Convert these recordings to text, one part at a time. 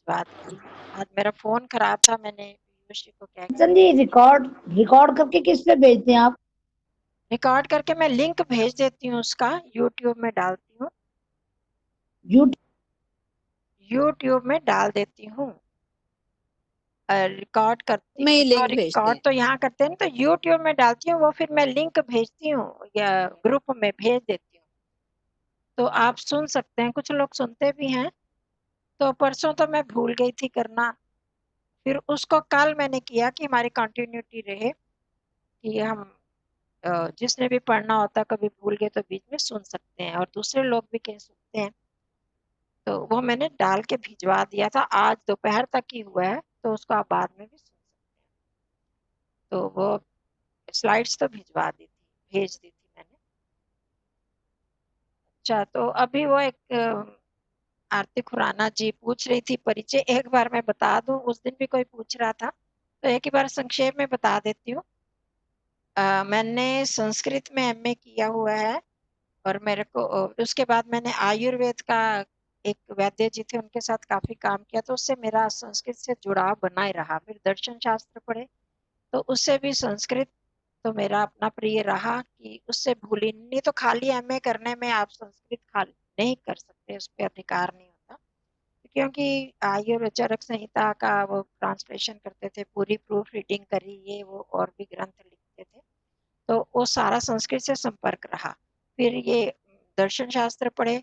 भिजवा देती हूँ। आज मेरा फोन खराब था, मैंने पीयूष जी को कह के जी, रिकॉर्ड रिकॉर्ड करके किस पे भेजते हैं आप? रिकॉर्ड करके मैं लिंक भेज देती हूँ, उसका यूट्यूब में डालती हूँ। यूट्यूब यूट्यूब में डाल देती हूँ। रिकॉर्ड करती में ही हूँ तो लिंक भेजते रिकॉर्ड हैं? तो यहाँ करते हैं ना, तो यूट्यूब में डालती हूँ, वो फिर मैं लिंक भेजती हूँ या ग्रुप में भेज देती हूँ, तो आप सुन सकते हैं। कुछ लोग सुनते भी हैं। तो परसों तो मैं भूल गई थी करना, फिर उसको कल मैंने किया कि हमारी कंटिन्यूटी रहे, कि हम जिसने भी पढ़ना होता कभी भूल गए तो बीच में सुन सकते हैं, और दूसरे लोग भी कहीं सुनते हैं। तो वो मैंने डाल के भिजवा दिया था, आज दोपहर तक ही हुआ है, तो उसको आप बाद में भी सुन सकते हैं। तो वो स्लाइड्स तो भिजवा दी थी, भेज दी थी मैंने। अच्छा, तो अभी वो एक आरती खुराना जी पूछ रही थी परिचय, एक बार मैं बता दूं, उस दिन भी कोई पूछ रहा था, तो एक ही बार संक्षेप में बता देती हूँ। मैंने संस्कृत में एमए किया हुआ है, और मेरे को उसके बाद मैंने आयुर्वेद का, एक वैद्य जी थे उनके साथ काफी काम किया, तो उससे मेरा संस्कृत से जुड़ाव बना ही रहा। फिर दर्शन शास्त्र पढ़े, तो उससे भी संस्कृत तो मेरा अपना प्रिय रहा, कि उससे भूली नहीं। तो खाली एमए करने में आप संस्कृत खाली नहीं कर सकते, उस पर अधिकार नहीं होता, क्योंकि आयुर्वेद चरक संहिता का वो ट्रांसलेशन करते थे, पूरी प्रूफ रीडिंग करी, ये वो और भी ग्रंथ लिखते थे, तो वो सारा संस्कृत से संपर्क रहा। फिर ये दर्शन शास्त्र पढ़े,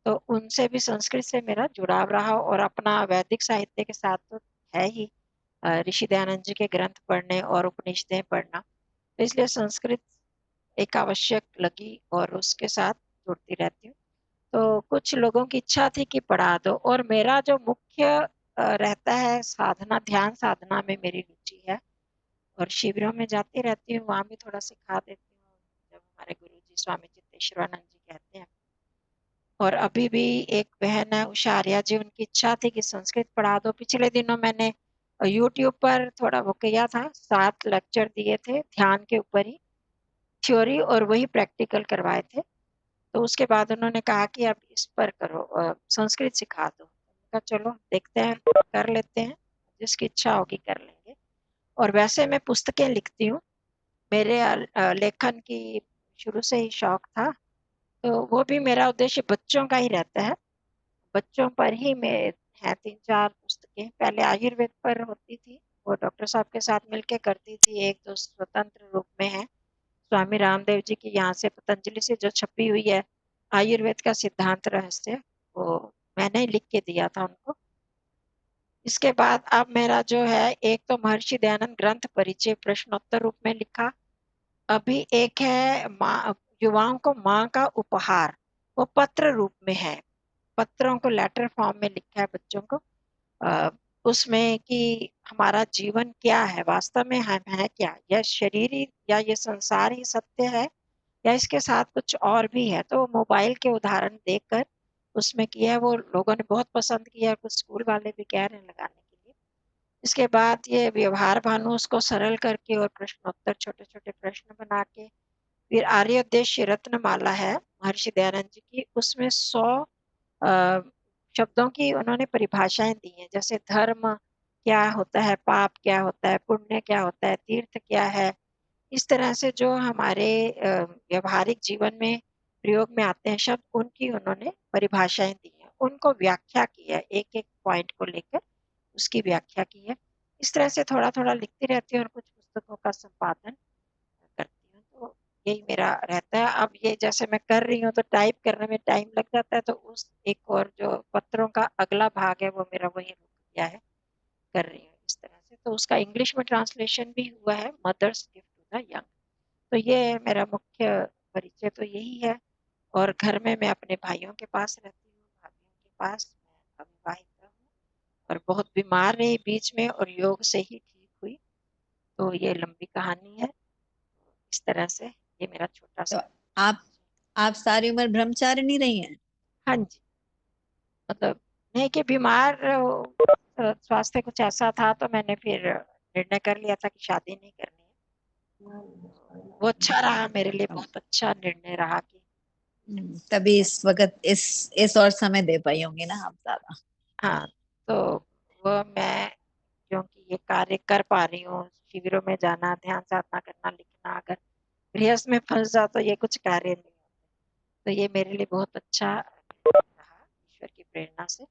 तो उनसे भी संस्कृत से मेरा जुड़ाव रहा, और अपना वैदिक साहित्य के साथ तो है ही, ऋषि दयानंद जी के ग्रंथ पढ़ने और उपनिषदें पढ़ना, तो इसलिए संस्कृत एक आवश्यक लगी, और उसके साथ जुड़ती रहती हूँ। तो कुछ लोगों की इच्छा थी कि पढ़ा दो, और मेरा जो मुख्य रहता है साधना, ध्यान साधना में मेरी रुचि है, और शिविरों में जाती रहती हूँ, वहां भी थोड़ा सिखा देती हूँ, जब हमारे गुरु जी स्वामी चित्तेश्वरानंद जी कहते हैं। और अभी भी एक बहन है उषा आर्या जी, उनकी इच्छा थी कि संस्कृत पढ़ा दो। पिछले दिनों मैंने यूट्यूब पर थोड़ा वो किया था, 7 लेक्चर दिए थे ध्यान के ऊपर ही, थ्योरी और वही प्रैक्टिकल करवाए थे। तो उसके बाद उन्होंने कहा कि अब इस पर करो, संस्कृत सिखा दो। मैंने कहा चलो देखते हैं, कर लेते हैं, जिसकी इच्छा होगी कर लेंगे। और वैसे मैं पुस्तकें लिखती हूँ, मेरे लेखन की शुरू से ही शौक था, तो वो भी मेरा उद्देश्य बच्चों का ही रहता है। बच्चों पर ही मैं है 3-4 पुस्तकें, पहले आयुर्वेद पर होती थी, वो डॉक्टर साहब के साथ मिलके करती थी, एक दो स्वतंत्र रूप में है, स्वामी रामदेव जी की यहाँ से पतंजलि से जो छपी हुई है आयुर्वेद का सिद्धांत रहस्य, वो मैंने ही लिख के दिया था उनको। इसके बाद अब मेरा जो है, एक तो महर्षि दयानंद ग्रंथ परिचय प्रश्नोत्तर रूप में लिखा, अभी एक है माँ, युवाओं को माँ का उपहार, वो पत्र रूप में है, पत्रों को लेटर फॉर्म में लिखा है बच्चों को, अ, उसमें कि हमारा जीवन क्या है, वास्तव में हम है क्या, यह शरीर ही या ये संसार ही सत्य है, या इसके साथ कुछ और भी है। तो मोबाइल के उदाहरण देकर उसमें किया है, वो लोगों ने बहुत पसंद किया, कुछ स्कूल वाले भी कह रहे हैं लगाने के लिए। इसके बाद ये व्यवहार भानु, उसको सरल करके और प्रश्नोत्तर छोटे छोटे प्रश्न बना के, फिर आर्योद्देश्य रत्नमाला है महर्षि दयानंद जी की, उसमें 100 शब्दों की उन्होंने परिभाषाएं दी हैं, जैसे धर्म क्या होता है, पाप क्या होता है, पुण्य क्या होता है, तीर्थ क्या है। इस तरह से जो हमारे व्यवहारिक जीवन में प्रयोग में आते हैं शब्द, उनकी उन्होंने परिभाषाएं दी हैं, उनको व्याख्या की है, एक एक पॉइंट को लेकर उसकी व्याख्या की है। इस तरह से थोड़ा थोड़ा लिखती रहती हूँ, और कुछ पुस्तकों का संपादन करती हूँ। तो यही मेरा रहता है। अब ये जैसे मैं कर रही हूँ, तो टाइप करने में टाइम लग जाता है, तो उस एक और जो पत्रों का अगला भाग है, वो मेरा वही रुक गया है, कर रही हूँ इस तरह से। तो उसका इंग्लिश में ट्रांसलेशन भी हुआ है, mother's gift to the young. तो ये मेरा मुख्य परिचय तो यही है। और घर में मैं अपने भाइयों के पास रहती हूँ, भाभीयों के पास। मैं अविवाहित हूँ, और बहुत बीमार रही बीच में, और योग से ही ठीक हुई। तो ये लंबी कहानी है। इस तरह से ये मेरा छोटा तो सा। आप आप सारी उम्र ब्रह्मचारिणी रही हैं? हाँ जी, मतलब नहीं कि बीमार स्वास्थ्य कुछ ऐसा था, तो मैंने फिर निर्णय कर लिया था कि शादी नहीं करनी है। वो अच्छा रहा मेरे लिए, बहुत अच्छा निर्णय रहा कि तभी इस वक्त इस और समय दे पाई होंगी ना आप ज्यादा। हाँ। तो कार्य कर पा रही हूँ। शिविरों में जाना, ध्यान साधना करना, लिखना, अगर गृहस्थ में फंस जाओ तो ये कुछ कार्य नहीं होते। तो ये मेरे लिए बहुत अच्छा रहा ईश्वर की प्रेरणा से।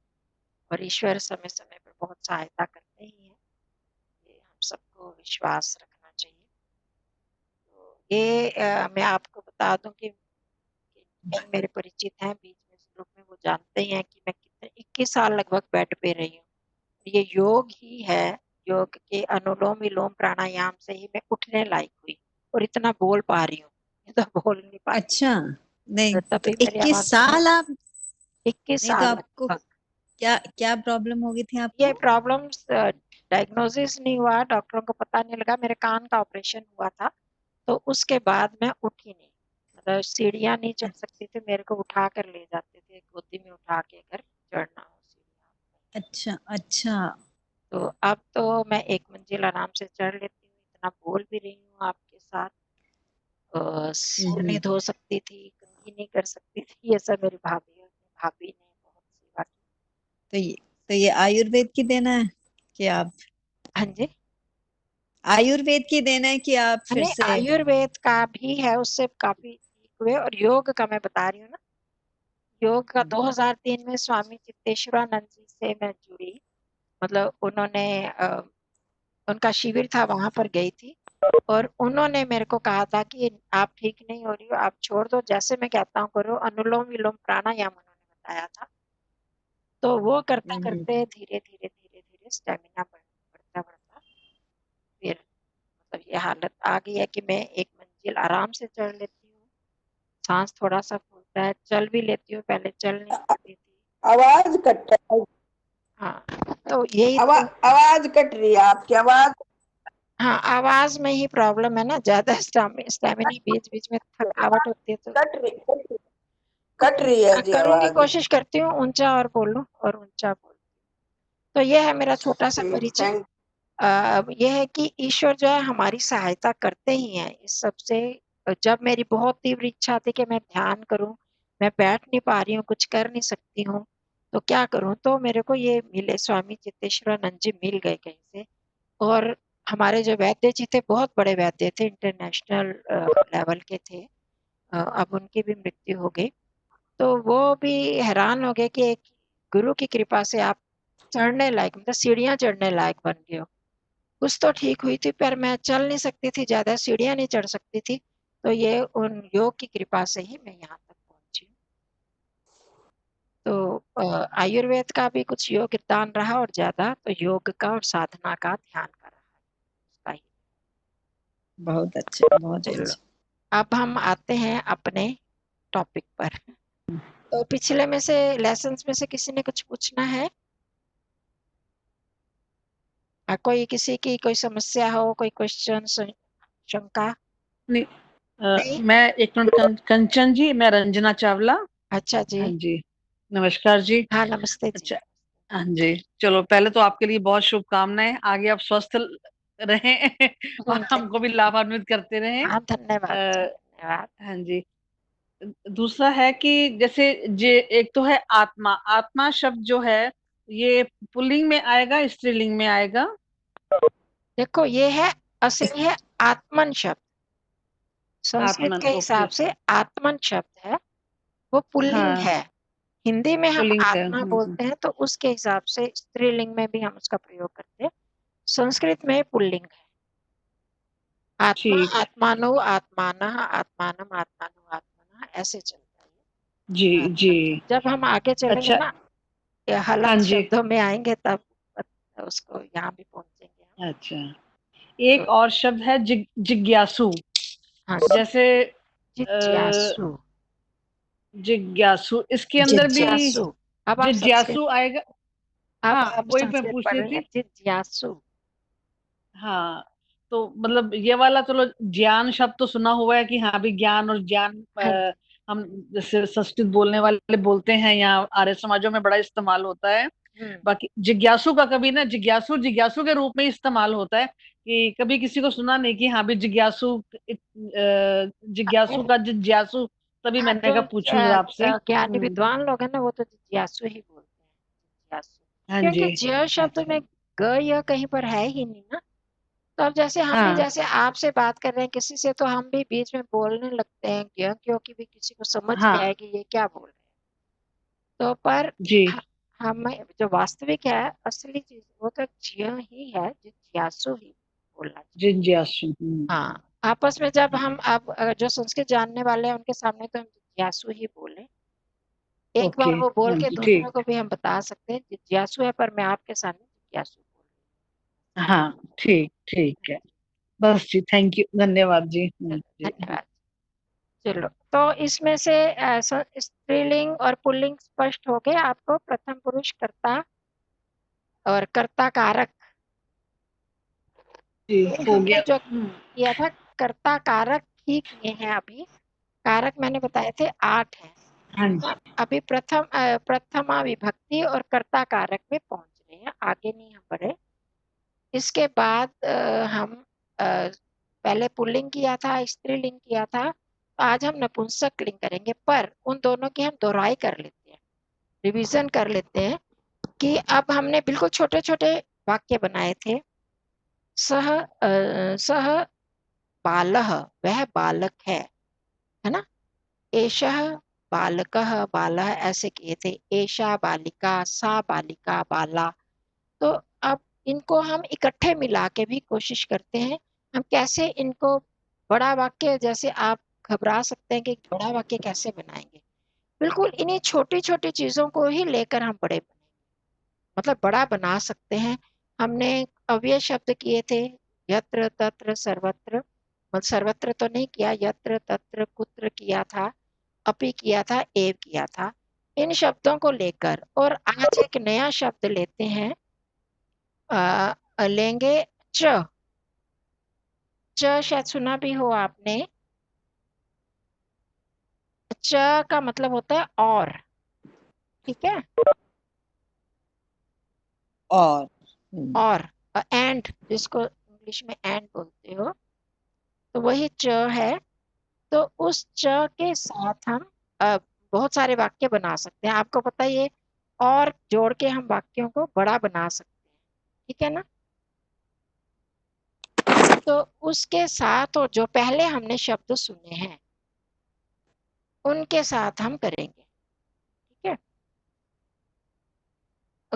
और ईश्वर समय समय पर बहुत सहायता करते ही हैं, ये हम सबको विश्वास रखना चाहिए। तो ये मैं आपको बता दूं कि कई मेरे परिचित हैं बीच में इस ग्रुप में, वो जानते ही हैं कि मैं कितने 21 साल लगभग बेड पे रही हूँ। ये योग ही है, योग के अनुलोम विलोम प्राणायाम से ही मैं उठने लायक हुई और इतना बोल पा रही हूँ। ये तो बोल नहीं पाती अच्छा, नहीं तो तो तभी मेरी 21 आवाज साल आप, 21 नहीं तो साल आपको लगभग। क्या क्या प्रॉब्लम हो गई थी ये आपको? प्रॉब्लम्स डायग्नोसिस नहीं हुआ, डॉक्टरों को पता नहीं लगा, मेरे कान का ऑपरेशन हुआ था। तो उसके बाद मैं उठी नहीं, मतलब सीढ़ियाँ नहीं चढ़ सकती थी, मेरे को उठा कर ले जाते थे, गोदी में उठा के अगर चढ़ना हो सीढ़ियाँ। अच्छा अच्छा। तो अब तो मैं एक मंजिल आराम से चढ़ लेती हूँ, इतना बोल भी रही हूँ आपके साथ। सिर नहीं हम्म। धो सकती थी, कंघी नहीं कर सकती थी, ये सब मेरी भाभी ने बहुत सेवा की। तो ये आयुर्वेद की देना है कि आप, हाँ जी। आयुर्वेद की देना है कि आप फिर नहीं, से? आयुर्वेद का भी है, उससे काफी ठीक हुए। और योग का मैं बता रही हूँ ना, योग का 2003 में स्वामी चित्तेश्वरानंद जी से मैं जुड़ी। मतलब उन्होंने उनका शिविर था, वहां पर गई थी। और उन्होंने मेरे को कहा था कि आप ठीक नहीं हो रही हो, आप छोड़ दो, जैसे मैं कहता हूँ करो। अनुलोम विलोम प्राणायाम उन्होंने बताया था। तो वो करते हम्म। करते धीरे धीरे धीरे धीरे स्टेमिना बढ़ता बढ़ता फिर मतलब ये हालत आ गई है कि मैं एक मंजिल आराम से चढ़ लेती हूँ। सांस थोड़ा सा फूलता है, चल भी लेती हूँ, पहले चल नहीं पाती थी। आवाज कट रहा है। हाँ, तो यही तो। आवाज कट रही है आपकी आवाज। हाँ, आवाज में ही प्रॉब्लम है ना, ज्यादा स्टेमिना बीच बीच में थकावट होती है तो कट रही है जी करूंगी, आवाज। कोशिश करती हूँ ऊंचा और बोलूं और ऊंचा बोलूं। तो ये है मेरा छोटा सा ठीक, परिचय। थैंक। ये है कि ईश्वर जो है हमारी सहायता करते ही हैं इस सबसे। जब मेरी बहुत तीव्र इच्छा थी कि मैं ध्यान करूं, मैं बैठ नहीं पा रही हूँ, कुछ कर नहीं सकती हूँ, तो क्या करूं, तो मेरे को ये मिले, स्वामी चित्तेश्वरानंद जी मिल गए कहीं से। और हमारे जो वैद्य जी थे, बहुत बड़े वैद्य थे, इंटरनेशनल लेवल के थे। अब उनकी भी मृत्यु हो गई। तो वो भी हैरान हो गए कि एक गुरु की कृपा से आप चढ़ने लायक, मतलब सीढ़ियां चढ़ने लायक बन गए हो। कुछ तो ठीक हुई थी, पर मैं चल नहीं सकती थी, ज्यादा सीढ़ियां नहीं चढ़ सकती थी। तो ये उन योग की कृपा से ही मैं यहाँ तक पहुंची हूँ। तो आयुर्वेद का भी कुछ योगदान रहा, और ज्यादा तो योग का और साधना का, ध्यान का रहा है उसका ही। बहुत अच्छा, बहुत चलो, अच्छा। अब हम आते हैं अपने टॉपिक पर। तो पिछले में से लेसन्स में से किसी ने कुछ पूछना है? कोई किसी की कोई समस्या हो, कोई क्वेश्चन, शंका? नहीं, नहीं। मैं एक मिनट, कंचन जी, मैं रंजना चावला। अच्छा जी। हाँ जी, नमस्कार जी। हाँ, नमस्ते जी। अच्छा, हाँ जी, चलो पहले तो आपके लिए बहुत शुभकामनाएं, आगे आप स्वस्थ रहें और थैंक हमको भी यू। लाभान्वित करते रहें। हाँ, धन्यवाद जी, अ, धन्यवाद। हाँ जी। दूसरा है कि जैसे जे एक तो है आत्मा, आत्मा शब्द जो है ये पुल्लिंग में आएगा, स्त्रीलिंग में आएगा? देखो, ये है, असली है आत्मन शब्द। संस्कृत आत्मन, के ओके। हिसाब से आत्मन शब्द है, वो पुल्लिंग हाँ, है। हिंदी में हम पुल्लिंग है। आत्मा बोलते हैं, तो उसके हिसाब से स्त्रीलिंग में भी हम उसका प्रयोग करते हैं। संस्कृत में पुल्लिंग है। आत्मा, ठीक। आत्मानो, आत्मानः, आत्मानम, आत्मानो, आत्मना, ऐसे चलता जी है। जी। जब हम आगे चलेंगे अच्छा। ना, ये हाँ हलंत जी। शब्दों में आएंगे, तब उसको यहाँ भी पहुंचेंगे हम। अच्छा, तो एक और शब्द है जिज्ञासु। हाँ, जैसे जिज्ञासु। जिज्ञासु, इसके अंदर भी जिज्ञासु। अब आप संस्कृत, जिज्ञासु आएगा? अब हाँ, आप वही मैं संस्कृत पूछ पढ़ रही रही हैं, थी। जिज्ञासु। हाँ, तो मतलब ये वाला, चलो ज्ञान शब्द तो सुना हुआ है कि हाँ भी ज्ञान और ज्ञान, हाँ जी। हम जैसे संस्कृत बोलने वाले बोलते हैं, यहाँ आर्य समाजों में बड़ा इस्तेमाल होता है। हम्म। बाकी जिज्ञासु का कभी ना, जिज्ञासु जिज्ञासु के रूप में ही इस्तेमाल होता है, कि कभी किसी को सुना नहीं कि हाँ भी जिज्ञासु, जिज्ञासु का जिज्ञासु। तभी हाँ, मैंने जो कहा पूछूं जरा आपसे। ज्ञानी विद्वान लोग हैं ना, वो तो जिज्ञासु ही बोलते हैं, जिज्ञासु। हाँ जी। क्योंकि ज्य शब्द अच्छा। में ग य कहीं पर है ही नहीं ना। तो अब जैसे हमने हाँ जैसे आपसे बात कर रहे हैं किसी से, तो हम भी बीच में बोलने लगते हैं ज्ञ, क्योंकि भी किसी को समझ नहीं हाँ आएगी ये क्या बोल रहे हैं। तो पर जी ह- हमें जो वास्तविक है, असली चीज, वो तो ज्ञ ही है, जिज्ञासु ही बोलना चाहिए। जिज्ञासु। हाँ, आपस में जब हम अब जो संस्कृत जानने वाले हैं उनके सामने तो हम जिज्ञासु ही बोले। एक ओके बार वो बोल हाँ के जी दूसरों ठीक। को भी हम बता सकते हैं जिज्ञासु है, पर मैं आपके सामने जिज्ञासु बोल हाँ ठीक ठीक है। बस जी, थैंक यू, धन्यवाद जी। रही हूँ। जी धन्यवाद। चलो, तो इसमें से स्त्रीलिंग और पुल्लिंग स्पष्ट हो गए आपको। प्रथम पुरुष कर्ता और कर्ता कारक, जी ये हो हमने गया। जो किया था, कर्ता कारक ही किए हैं अभी। कारक मैंने बताए थे 8 हैं। हाँ जी अभी प्रथमा विभक्ति और कर्ता कारक में पहुंच रहे हैं, आगे नहीं हम बढ़े। इसके बाद हम पहले पुल्लिंग किया था, स्त्रीलिंग किया था, तो आज हम नपुंसक लिंग करेंगे। पर उन दोनों की हम दोहराई कर लेते हैं, रिवीजन कर लेते हैं कि अब हमने बिल्कुल छोटे छोटे वाक्य बनाए थे। सह बालः, वह बालक है ना। एषः बालकः, बालः ऐसे किए थे। एषा बालिका, सा बालिका, बाला। तो अब इनको हम इकट्ठे मिला के भी कोशिश करते हैं हम कैसे इनको बड़ा वाक्य, जैसे आप घबरा सकते हैं कि बड़ा वाक्य कैसे बनाएंगे। बिल्कुल इन्हीं छोटी छोटी चीजों को ही लेकर हम बड़े मतलब बड़ा बना सकते हैं। हमने अव्यय शब्द किए थे, यत्र तत्र सर्वत्र। मतलब सर्वत्र तो नहीं किया, यत्र तत्र कुत्र किया था, अपि किया था, एव किया था। इन शब्दों को लेकर और आज एक नया शब्द लेते हैं, लेंगे च। च शायद सुना भी हो आपने। च का मतलब होता है और, ठीक है। और और एंड, जिसको इंग्लिश में एंड बोलते हो, तो वही च है। तो उस च के साथ हम अ, बहुत सारे वाक्य बना सकते हैं। आपको पता है ये, और जोड़ के हम वाक्यों को बड़ा बना सकते हैं, ठीक है ना। तो उसके साथ और जो पहले हमने शब्द सुने हैं उनके साथ हम करेंगे, ठीक है।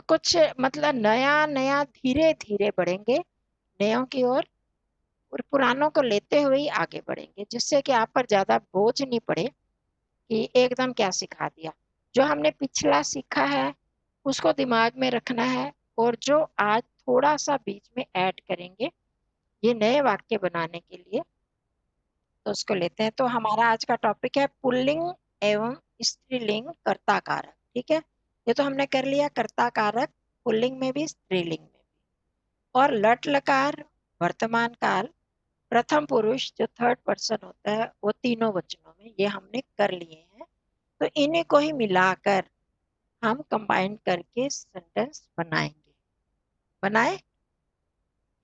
कुछ मतलब नया नया धीरे धीरे बढ़ेंगे नयों की ओर, और पुरानों को लेते हुए ही आगे बढ़ेंगे, जिससे कि आप पर ज्यादा बोझ नहीं पड़े कि एकदम क्या सिखा दिया। जो हमने पिछला सीखा है उसको दिमाग में रखना है, और जो आज थोड़ा सा बीच में ऐड करेंगे ये नए वाक्य बनाने के लिए, तो उसको लेते हैं। तो हमारा आज का टॉपिक है पुल्लिंग एवं स्त्रीलिंग कर्ता कारक, ठीक है। ये तो हमने कर लिया, कर्ता कारक पुल्लिंग में भी स्त्रीलिंग में भी। और लट लकार, वर्तमान काल, प्रथम पुरुष जो थर्ड पर्सन होता है वो तीनों वचनों में, ये हमने कर लिए हैं। तो इन्हीं को ही मिलाकर हम कंबाइन करके सेंटेंस बनाएंगे। बनाए,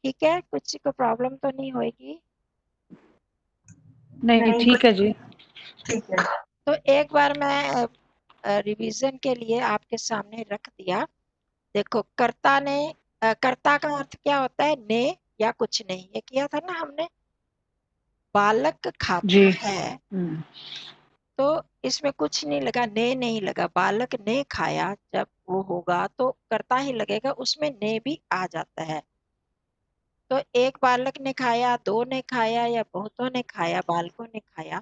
ठीक है, कुछ को प्रॉब्लम तो नहीं होगी। नहीं नहीं ठीक है जी। ठीक है। तो एक बार मैं रिवीजन के लिए आपके सामने रख दिया। देखो, कर्ता ने, कर्ता का अर्थ क्या होता है, ने या कुछ नहीं, ये किया था ना हमने। बालक जी खाता है, हम्म तो इसमें कुछ नहीं लगा, ने नहीं लगा। बालक ने खाया, जब वो होगा तो कर्ता ही लगेगा, उसमें ने भी आ जाता है। तो एक बालक ने खाया, दो ने खाया, या बहुतों ने खाया, बालकों ने खाया,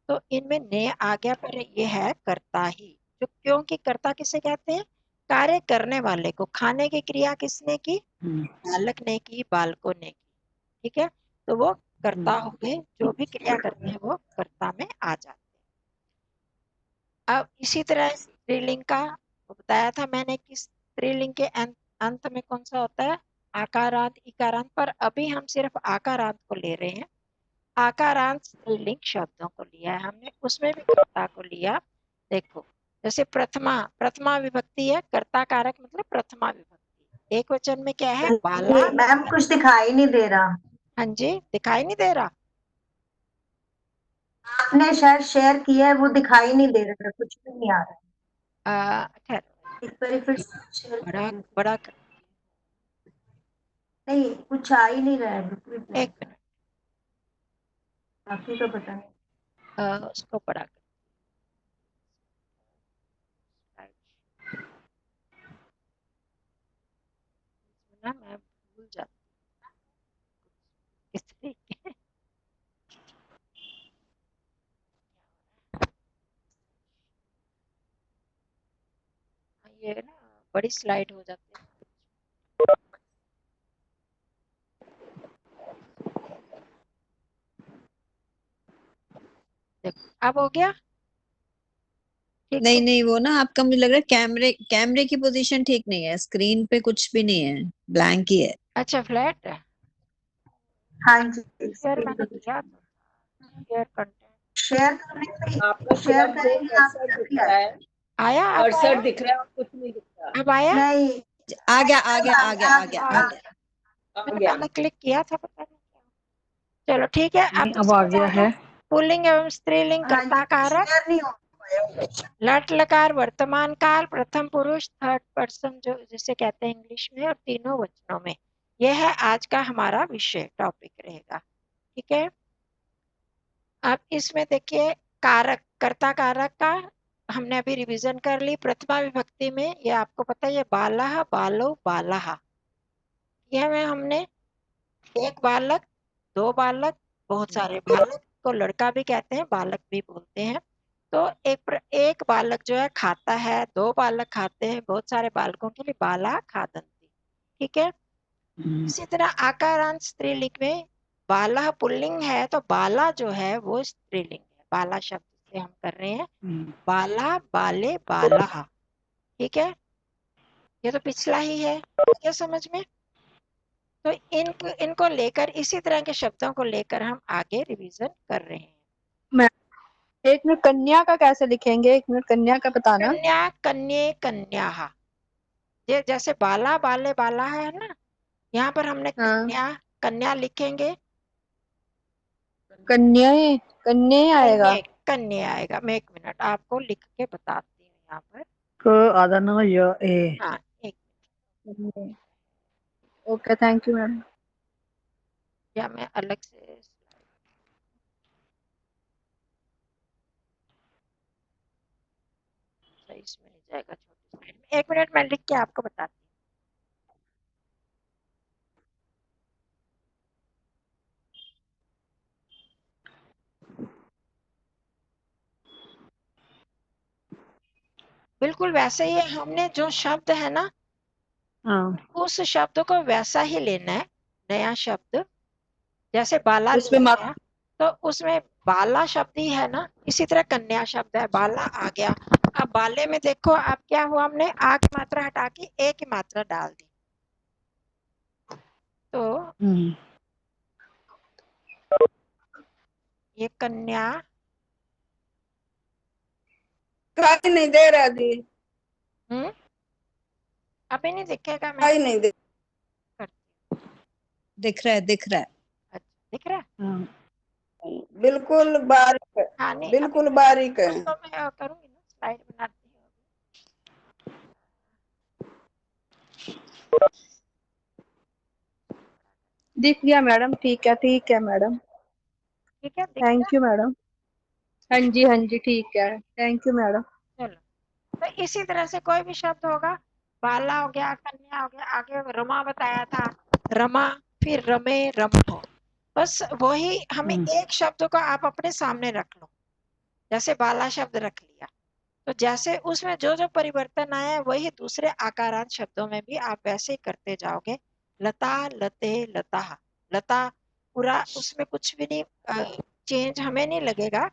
तो इनमें ने आ गया, पर ये है कर्ता ही। जो, क्योंकि कर्ता किसे कहते हैं, कार्य करने वाले को। खाने की क्रिया किसने की, हम्म बालक ने की, बालकों ने की, ठीक है। तो वो कर्ता हो गए, जो भी क्रिया करते हैं वो कर्ता में आ जाते हैं। अब इसी तरह स्त्रीलिंग का बताया था मैंने कि स्त्रीलिंग के अंत में कौन सा होता है, आकारांत इकारांत। पर अभी हम सिर्फ आकारांत को ले रहे हैं। आकारांत स्त्रीलिंग शब्दों को लिया है हमने, उसमें भी कर्ता को लिया। देखो, जैसे प्रथमा, प्रथमा विभक्ति है, कर्ता कारक मतलब प्रथमा विभक्ति। एक वचन में क्या है, बाला। ये मैम कुछ दिखाई नहीं दे रहा। हाँ जी, दिखाई नहीं दे रहा। आपने शायद शेयर किया है, वो दिखाई नहीं दे रहा, कुछ भी नहीं आ रहा खैर, है। एक बार फिर शेयर बड़ा कर बड़ा कर, नहीं, कुछ आ ही नहीं रहा है बिल्कुल भी। एक मिनट, बाकी तो पता नहीं। उसको पढ़ा कर ना, मैं भूल जाती किस तरीके। ये ना बड़ी स्लाइड हो जाती है। देखो अब हो गया ठीक नहीं से। नहीं, वो ना आपका मुझे लग रहा है कैमरे कैमरे की पोजीशन ठीक नहीं है, स्क्रीन पे कुछ भी नहीं है, ब्लैंक ही है। अच्छा फ्लैट है हाँ जी, यार, स्क्रीन मैंने पे कुछ किया तो शेयर कंटेंट शेयर करने से आपका शेयर सिर्फ वो करेंगे आप कर्सर दिख तभी रहा आता है, आया, अब कर्सर आया, दिख रहा है और कुछ नहीं दिख रहा। अब आया। नहीं, आ गया आ गया आ गया आ आ गया गया, आ आ गया। गया। आ मैंने गया। पहले क्लिक किया था, पता नहीं क्यों। चलो ठीक है, अब नहीं, तो अब आ समझ गया आ गया। है। पुल्लिंग एवं स्त्रीलिंग, हाँ कर्ता जी, कारक, शेयर नहीं हो पाया। लट लकार, वर्तमान काल, प्रथम पुरुष, थर्ड पर्सन जो जिसे कहते हैं इंग्लिश में, और तीनों वचनों में। यह है आज का हमारा विषय, टॉपिक रहेगा। ठीक है, अब इसमें देखिए कारक, कर्ता कारक का हमने अभी रिवीजन कर ली। प्रथमा विभक्ति में ये आपको पता है, ये बालः, बालो, बालः, यह में हमने एक बालक, दो बालक, बहुत सारे बालक को लड़का भी कहते हैं, बालक भी बोलते हैं। तो एक बालक जो है खाता है, दो बालक खाते हैं, बहुत सारे बालकों के लिए बाला खादंती। ठीक है, इसी तरह आकारांत स्त्रीलिंग में बाला पुल्लिंग है तो बाला जो है वो स्त्रीलिंग है। बाला शब्द से हम कर रहे हैं, बाला, बाले, बाला। ठीक है, ये तो पिछला ही है, क्या समझ में। तो इनको लेकर, इसी तरह के शब्दों को लेकर हम आगे रिवीजन कर रहे हैं। मैं एक मिनट, कन्या का कैसे लिखेंगे? एक मिनट, कन्या का बताना। कन्या, कन्ये, कन्या, ये जैसे बाला, बाले, बाला है ना, यहाँ पर हमने हाँ, कन्या, कन्या लिखेंगे, कन्याएं, कन्याएं आएगा। कन्ये, कन्ये आएगा। मैं एक मिनट आपको लिख के बताती हूँ यहाँ पर। क आधा न य ए। हाँ एक, ओके, थैंक यू मैम। या मैं अलग से, सही इसमें नहीं जाएगा छोटी स्लाइड में। एक मिनट, मैं लिख के आपको बताती हूँ। बिल्कुल वैसे ही हमने जो शब्द है ना, हाँ, उस शब्द को वैसा ही लेना है, नया शब्द। जैसे बाला उसमें लिया गया तो उसमें बाला शब्द ही है ना, इसी तरह कन्या शब्द है, बाला आ गया। अब बाले में देखो अब क्या हुआ, हमने आ की मात्रा हटा के ए की मात्रा डाल दी, तो ये कन्या, दिखाई नहीं दे रहा जी, हम्म, अभी नहीं दिखेगा, मैं दिखाई नहीं दे। करती दिख रहा है दिख रहा है। हूँ। अच्छा दिख रहा है, हाँ। बिल्कुल बारीक है, हाँ नहीं अभी बिल्कुल बारीक है। कुछ तो मैं करूंगी ना, स्लाइड बनाती हूँ। दिख गया मैडम, ठीक है मैडम, ठीक है, दिख गया। Thank you madam. हाँ जी हाँ जी, ठीक है, थैंक यू मैडम। चलो, तो इसी तरह से कोई भी शब्द होगा, बाला हो गया, कन्या हो गया, आगे रमा बताया था, रमा, फिर रमे, रमो, बस वही हमें एक शब्द को आप अपने सामने रख लो। जैसे बाला शब्द रख लिया, तो जैसे उसमें जो जो परिवर्तन आया है वही दूसरे आकारांत शब्दों में भी आप वैसे ही करते जाओगे। लता, लते, लता, लता, पूरा उसमें कुछ भी नहीं चेंज हमें नहीं लगेगा,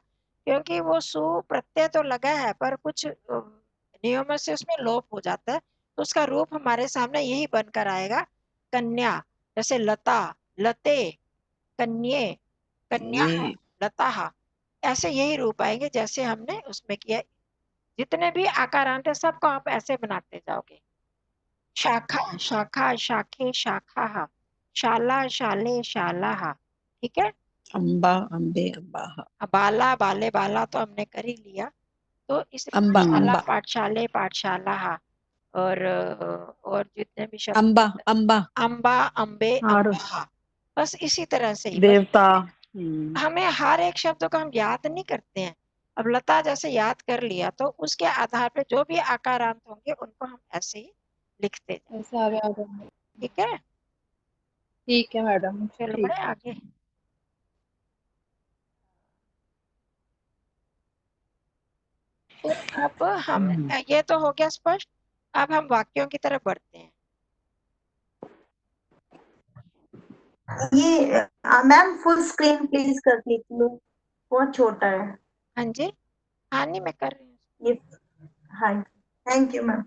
क्योंकि वो सु प्रत्यय तो लगा है पर कुछ नियमों से उसमें लोप हो जाता है, तो उसका रूप हमारे सामने यही बनकर आएगा, कन्या। जैसे लता, लते, कन्ये, कन्या, ये लता, ऐसे यही रूप आएंगे जैसे हमने उसमें किया। जितने भी आकारांत है सबको आप ऐसे बनाते जाओगे। शाखा, शाखा, शाखे, शाखा, शाला, शाले, शाला, ठीक है। अम्बा, अम्बे, अम्बा। अब बाला, बाले, बाला तो हमने कर ही लिया, तो इसलिए अम्बा शाला, अम्बा। पाठशाले, पाठशाला, और जितने भी शब्द अम्बा अम्बा अम्बा, अम्बे, और अम्बा, बस इसी तरह से ही। बस देवता। हमें हर एक शब्द को हम याद नहीं करते हैं। अब लता जैसे याद कर लिया तो उसके आधार पे जो भी आकारांत होंगे उनको हम ऐसे ही लिखते जाएं। ऐसा आ गया मैडम। ठीक है, ठीक है मैडम, चलो ठीक बढ़े है। आगे। फिर अब हम ये तो हो गया स्पष्ट। अब हम वाक्यों की तरफ बढ़ते हैं। ये मैम फुल स्क्रीन प्लीज कर दीजिए, बहुत छोटा है हाँ जी, हाँ नहीं मैं कर रही हूँ। ये। हाँ, थैंक यू मैम।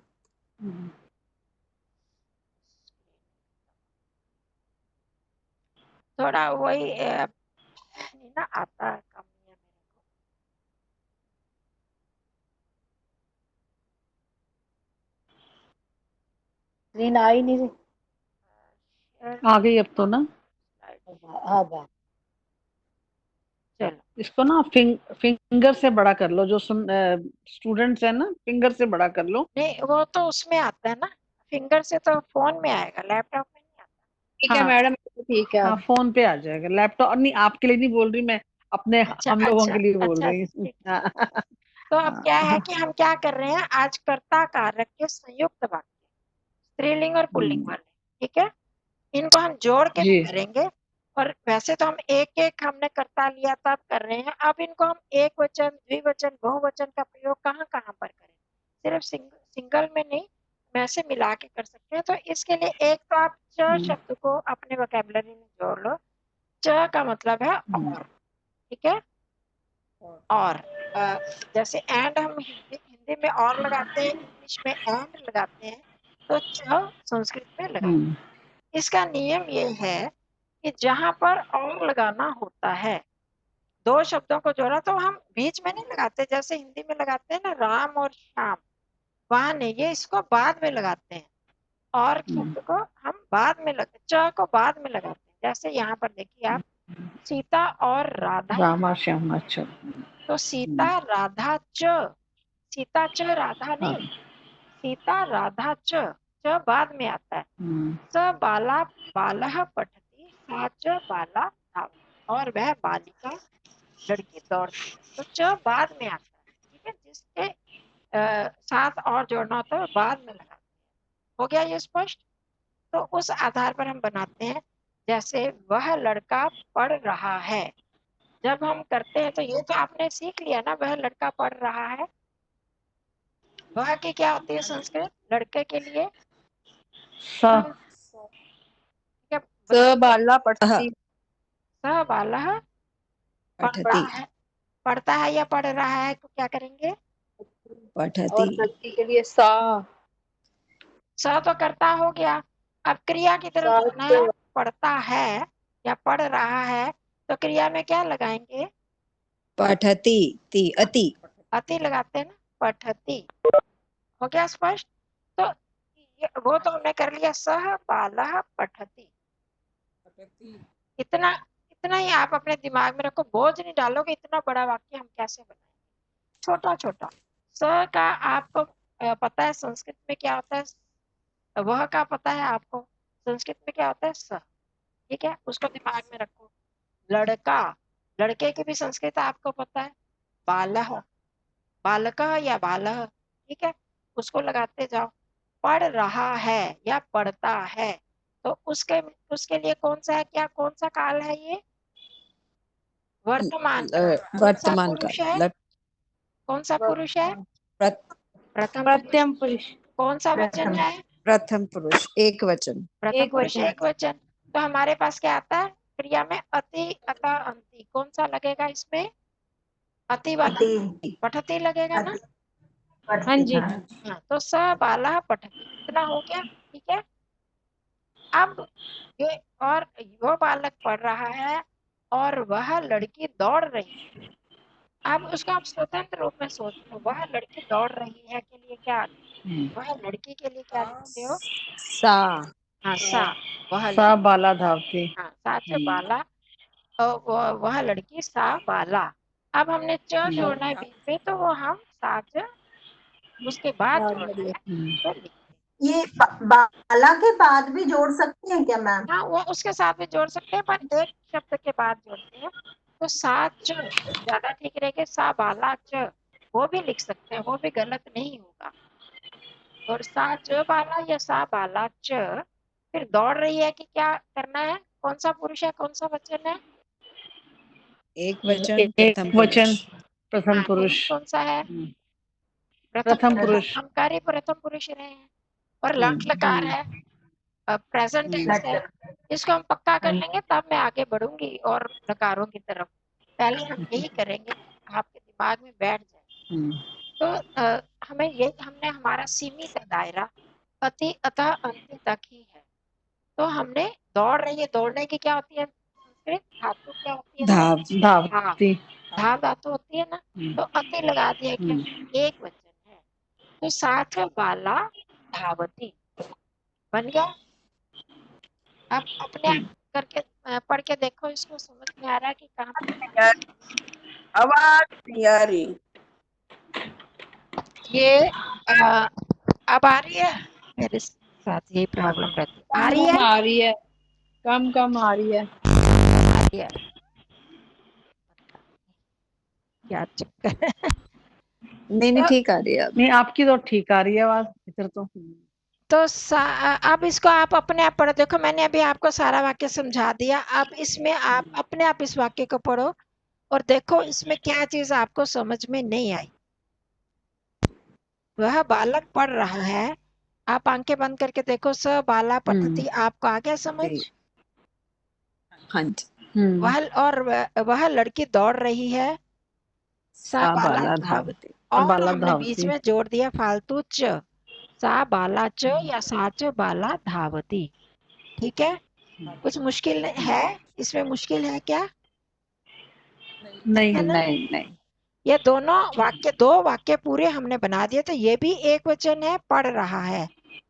थोड़ा वही नहीं ना आता है, कम ही है मेरे को। स्क्रीन आ ही नहीं रही। शेयर आ गई अब तो ना। स्लाइड, चलो इसको ना फिंगर से बड़ा कर लो, जो स्टूडेंट्स है ना, फिंगर से बड़ा कर लो। नहीं वो तो उसमें आता है ना, फिंगर से तो फोन में आएगा, लैपटॉप में नहीं आता। ठीक है हाँ मैडम, ठीक है हाँ, अब। फोन पे आ जाएगा। लैपटॉप नहीं, आपके लिए नहीं बोल रही मैं, अपने अच्छा हम लोगों अच्छा के लिए बोल अच्छा, रही हूँ। ठीक। हाँ, तो अब क्या है हाँ, कि हम क्या कर रहे हैं, आज कर्ता कारक के संयुक्त वाक्य, स्त्रीलिंग और पुल्लिंग वाले, ठीक है, इनको हम जोड़ के भी जी। करेंगे। और वैसे तो हम एक एक हमने कर्ता लिया तब कर रहे हैं, अब इनको हम एक वचन, द्विवचन, बहुवचन का प्रयोग कहाँ कहाँ पर करें, सिर्फ सिंगल में नहीं, वैसे मिला के कर सकते हैं। तो इसके लिए एक तो आप च शब्द को अपने वोकैबुलरी में जोड़ लो। च का मतलब है और, ठीक है। और जैसे एंड हम हिंदी में और लगाते हैं, इंग्लिश में एंड लगाते हैं, तो च संस्कृत में लगाते हैं। इसका नियम ये है कि जहां पर और लगाना होता है, दो शब्दों को जोड़ा तो हम बीच में नहीं लगाते, जैसे हिंदी में लगाते हैं ना राम और श्याम, वहां नहीं, ये इसको बाद में लगाते हैं। और शब्द को हम बाद में च को बाद में लगाते हैं। जैसे यहाँ पर देखिए आप, सीता और राधा, रामा श्याम, अच्छा। तो सीता राधा च, सीता च राधा हाँ, नहीं, सीता राधा च बाद में आता है। स बाला बालः पठति, सा च बाला धावति, और वह बालिका लड़की दौड़ती है, तो च बाद में आता है, ठीक है। जिसके साथ और जोड़ना होता है बाद में लगाते हैं। हो गया ये स्पष्ट। तो उस आधार पर हम बनाते हैं, जैसे वह लड़का पढ़ रहा है, जब हम करते हैं तो ये तो आपने सीख लिया ना, वह लड़का पढ़ रहा है। वह की क्या होती है संस्कृत लड़के के लिए, सा ठीक है, स बाला पठती। स बालः पढ़ता पठति है, पढ़ता है या पढ़ रहा है, तो क्या करेंगे, पठति और प्रति के लिए सा। स तो करता हो गया। अब क्रिया की तरफ सा जाना है, पढ़ता है या पढ़ रहा है, तो क्रिया में क्या लगाएंगे, पठति ति अति अति लगाते हैं ना, पठती। हो गया स्पष्ट। तो वो तो हमने कर लिया, सह बालः पठती। इतना इतना ही आप अपने दिमाग में रखो, बोझ नहीं डालोगे, इतना बड़ा वाक्य हम कैसे बनाएंगे, छोटा छोटा। स का आपको पता है संस्कृत में क्या होता है, वह का पता है आपको संस्कृत में क्या होता है, स, ठीक है, उसको दिमाग में रखो। लड़का, लड़के की भी संस्कृत आपको पता है, बालः, बालकः या बालः, ठीक है, उसको लगाते जाओ। पढ़ रहा है या पढ़ता है, तो उसके उसके लिए कौन सा है, क्या कौन सा काल है, ये वर्तमान काल। कौन सा वर्तमान पुरुष काल है, कौन सा पुरुष है, प्रथम पुरुष। प्रथम पुरुष। कौन सा वचन प्रथम है, प्रथम पुरुष एक वचन प्रथम एक पुरुष वचन। एक वचन। तो हमारे पास क्या आता है क्रिया में, अति अतः अंति, कौन सा लगेगा इसमें, अति वाला, अति पठती लगेगा ना। अति हाँ पठती, जी। हाँ। हाँ, तो स बाला पठती, इतना हो गया, ठीक है। अब ये, और वो बालक पढ़ रहा है और वह लड़की दौड़ रही है। अब उसको आप स्वतंत्र रूप में सोच लो, वह लड़की दौड़ रही है के लिए क्या, वह लड़की के लिए क्या लिखते हो, सा हाँ सा, वह सा बाला धावती। हाँ साच बाला, वह लड़की सा बाला। अब हमने च जोड़ना है बीच में, तो वो हम साच उसके बाद जोड़ना है, तो लिखते हैं। ये बाला के बाद भी जोड़ सकते हैं क्या मैम? हाँ, वो उसके साथ भी जोड़ सकते हैं, पर एक शब्द के बाद जोड़ते हैं। तो साच ज्यादा ठीक रहेगा, सा बाला च, वो भी लिख सकते हैं, वो भी गलत नहीं होगा। और सा च बाला या सा बाला च, फिर दौड़ रही है कि क्या करना है, कौन सा पुरुष है, कौन सा वचन है? एक वचन एक प्रथम वचन पुरुष। प्रथम हाँ, पुरुष। पुरुष कौन सा है? प्रथम प्रथम पुरुष, पुरुष। हम कार्य प्रथम पुरुष रहे हैं। और लट लकार है, प्रेजेंट टेंस है। इसको हम पक्का कर लेंगे, तब मैं आगे बढ़ूंगी और लकारों की तरफ। पहले हम यही करेंगे, आपके दिमाग में बैठ जाए। तो हमने हमारा सीमित दायरा अति अतः अंत तक ही है। तो हमने दौड़ रही है, दौड़ने की क्या होती है संस्कृत धातु, क्या होती है? धाव। हाँ, धावती। धाव धातु होती है ना, तो अति लगा दिया क्या, एक वचन है। तो साथ बाला धावती बन गया। अब अपने आप करके पढ़ के देखो, इसको समझ में आ रहा है कि कहाँ पे आवाज नहीं आ रही। ये अब आ रही है? मेरे साथ यही प्रॉब्लम रहती है। आ रही है? आ रही है, कम कम आ रही है। आ रही है, क्या चक्कर है? नहीं नहीं, ठीक आ रही है अब। नहीं, आपकी तो ठीक आ रही है आवाज इधर तो। तो अब इसको आप अपने आप पढ़ो। देखो, मैंने अभी आपको सारा वाक्य समझा दिया। अब इसमें आप अपने आप इस वाक्य को पढ़ो और देखो इसमें क्या चीज आपको समझ में नहीं आई। वह बालक पढ़ रहा है, आप आंखें बंद करके देखो, स बाला पठती, आपको आ गया समझ? हाँ जी। वह लड़की दौड़ रही है, सा बाला बाला धाव, धावती। और बाला हमने बीच धावती। में जोड़ दिया फालतू च, सा बाला च या सा च बाला धावती। ठीक है? कुछ मुश्किल है इसमें? मुश्किल है क्या? नहीं है ना? नहीं नहीं। ये दोनों वाक्य, दो वाक्य पूरे हमने बना दिए। तो ये भी एक वचन है, पढ़ रहा है।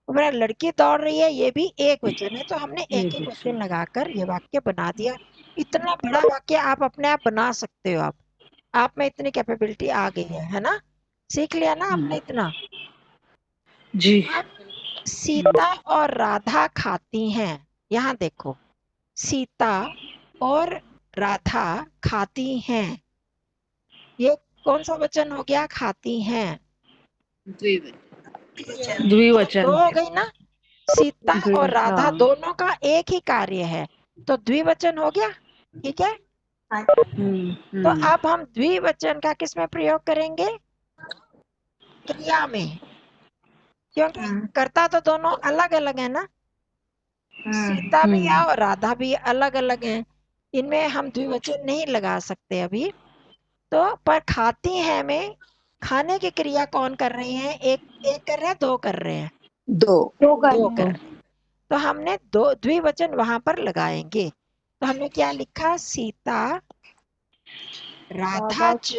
मेरा लड़की दौड़ रही है, ये भी एक वचन है। तो हमने एक एक वचन लगाकर ये वाक्य बना दिया। इतना बड़ा वाक्य आप अपने आप बना सकते हो। आप में इतनी कैपेबिलिटी आ गई है ना? सीख लिया ना आपने इतना? जी। अब सीता और राधा खाती हैं। यहाँ देखो, सीता और राधा खाती हैं, ये कौन सा वचन हो गया? खाती हैं। द्विवचन। दो हो गई ना? सीता और राधा हाँ। दोनों का एक ही कार्य है, तो द्विवचन हो गया। ठीक है? तो अब हम द्विवचन का किस में प्रयोग करेंगे? क्रिया में, क्योंकि कर्ता तो दोनों अलग अलग है ना। सीता भी है और राधा भी अलग अलग है, इनमें हम द्विवचन नहीं लगा सकते अभी। तो पर खाती हैं में खाने की क्रिया कौन कर रहे हैं? एक एक कर रहे हैं, दो कर रहे हैं? दो। दो कर रहे हैं। तो हमने दो द्विवचन वहां पर लगाएंगे। तो हमने क्या लिखा? सीता राधा च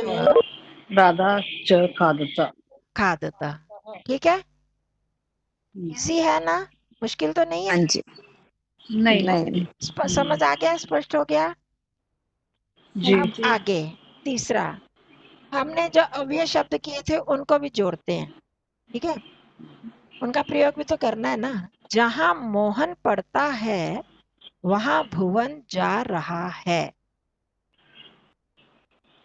राधा च खादता। खादता। ठीक है? इजी है ना? मुश्किल तो नहीं हाँ है? जी। नहीं। नहीं। समझ आ गया? स्पष्ट हो गया? जी। अब आगे तीसरा, हमने जो अव्यय शब्द किए थे उनको भी जोड़ते हैं। ठीक है? उनका प्रयोग भी तो करना है ना। जहां मोहन पढ़ता है वहां भुवन जा रहा है।